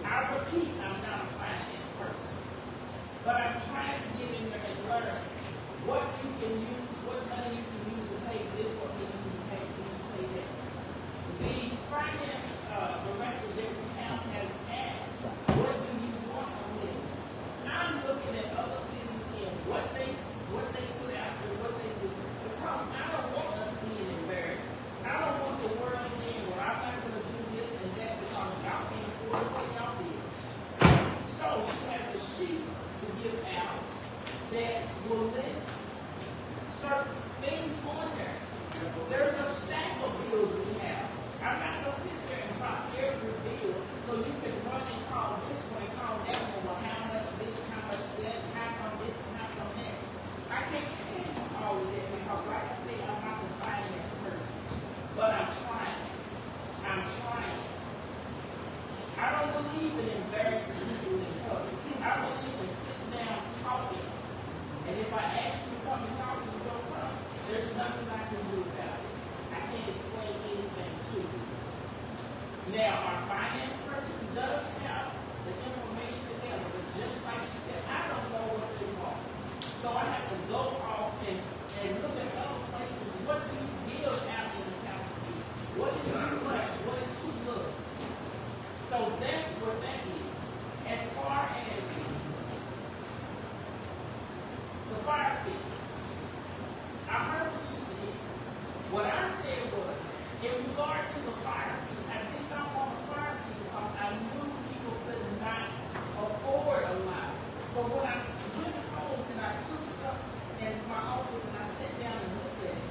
I repeat, I'm not a finance person. But I'm trying to get in there and learn what you can use, what money you can use to pay this, what money you can pay this, pay that. The finance director that we have has asked, what do you want on this? I'm looking at other cities and what they put out there, what they do. Because I don't want us being embarrassed. I don't want the world saying, well, I'm not going to do this and that because y'all can't afford what y'all did. So she has a sheet to give out that will list certain things on there. There's a stack of bills we have. I'm not going to sit there and drop every bill so you can run and call this one and call that one. Well, how much this, how much that, how come this, and how come that. I can't tell you all of that because, like I said, I'm not the finance person. But I'm trying. I'm trying. I don't believe in embarrassing people in public. I believe in sitting down talking. And if I ask you to come and talk, you don't come. There's nothing I can do about it. I can't explain anything to you. Now, our finance person does have the information together, but just like she said, I don't know what they want. So I have to go off and look at other places. What do you give out in the council? What is too much? What is too little? So that's what that is. As far as the fire fee, I heard what you said. What I said was, in regard to the fire fee, I did not want a fire fee because I knew people could not afford a lot. But when I went home and I took stuff in my office and I sat down and looked at it,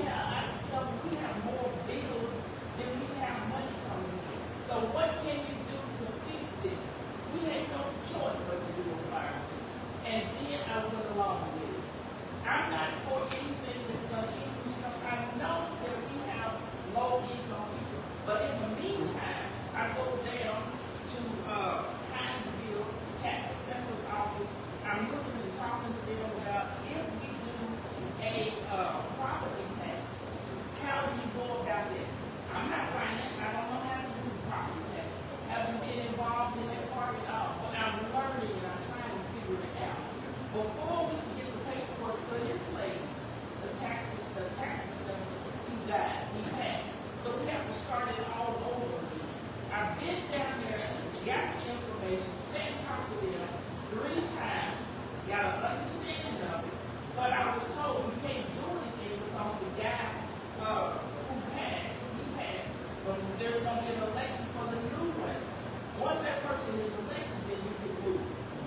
I discovered we have more bills than we have money coming in. So what can you do to fix this? We had no choice but to do a fire fee. And then I went along with it. I'm not for anything that's going to increase because I know that we have low income people. But in the meantime, I go down to Hinesville, tax assessor's office. I'm looking and talking to them about if we do a property tax, how do you go about that? I'm not finance, I don't know how to do property tax. Haven't been involved in that part at all, but I'm learning and I'm trying to figure it out. Before we can get the paperwork put in place, the tax assessor, he died, he passed. So we have to start it all over again. I've been down there, got the information, sat and talked to them 3 times, got an understanding of it, but I was told we can't do anything because the guy who passed, he passed, but there's going to be an election for the new one. Once that person is elected, then you can move.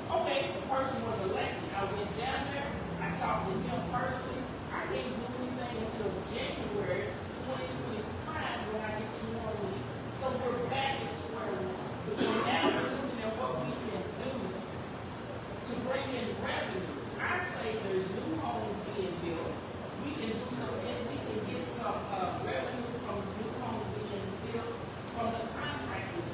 Okay, the person was elected. I went down there, I talked to him personally. I can't do anything until January 2025 when I get sworn in. So we're back at square one. But now we're looking at what we can do to bring in revenue. I say there's new homes being built. We can do some, and we can get some revenue from new homes being built from the contractors.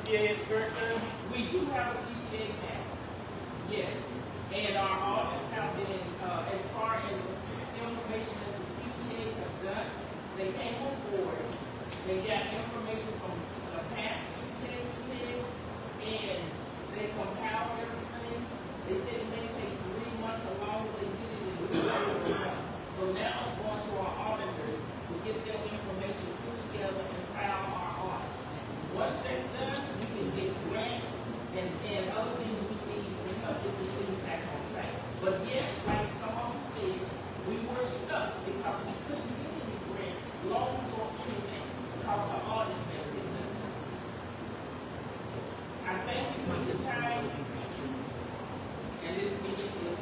CPA at the current time? We do have a CPA now, yes. And our audits have been, as far as information that the CPAs have done, they came on board, they got information from the past CPA we did, and they compiled everything. They said it may take 3 months along, they did it in 3 months. So now it's going to our auditors to get that information put together and file our audits. Once that's done, we can get grants and other things we need to help get the city back on track. But yes, like some of them said, we were stuck because we couldn't get any grants, loans, or anything because the audits never been done. I thank you for your time, and this meeting is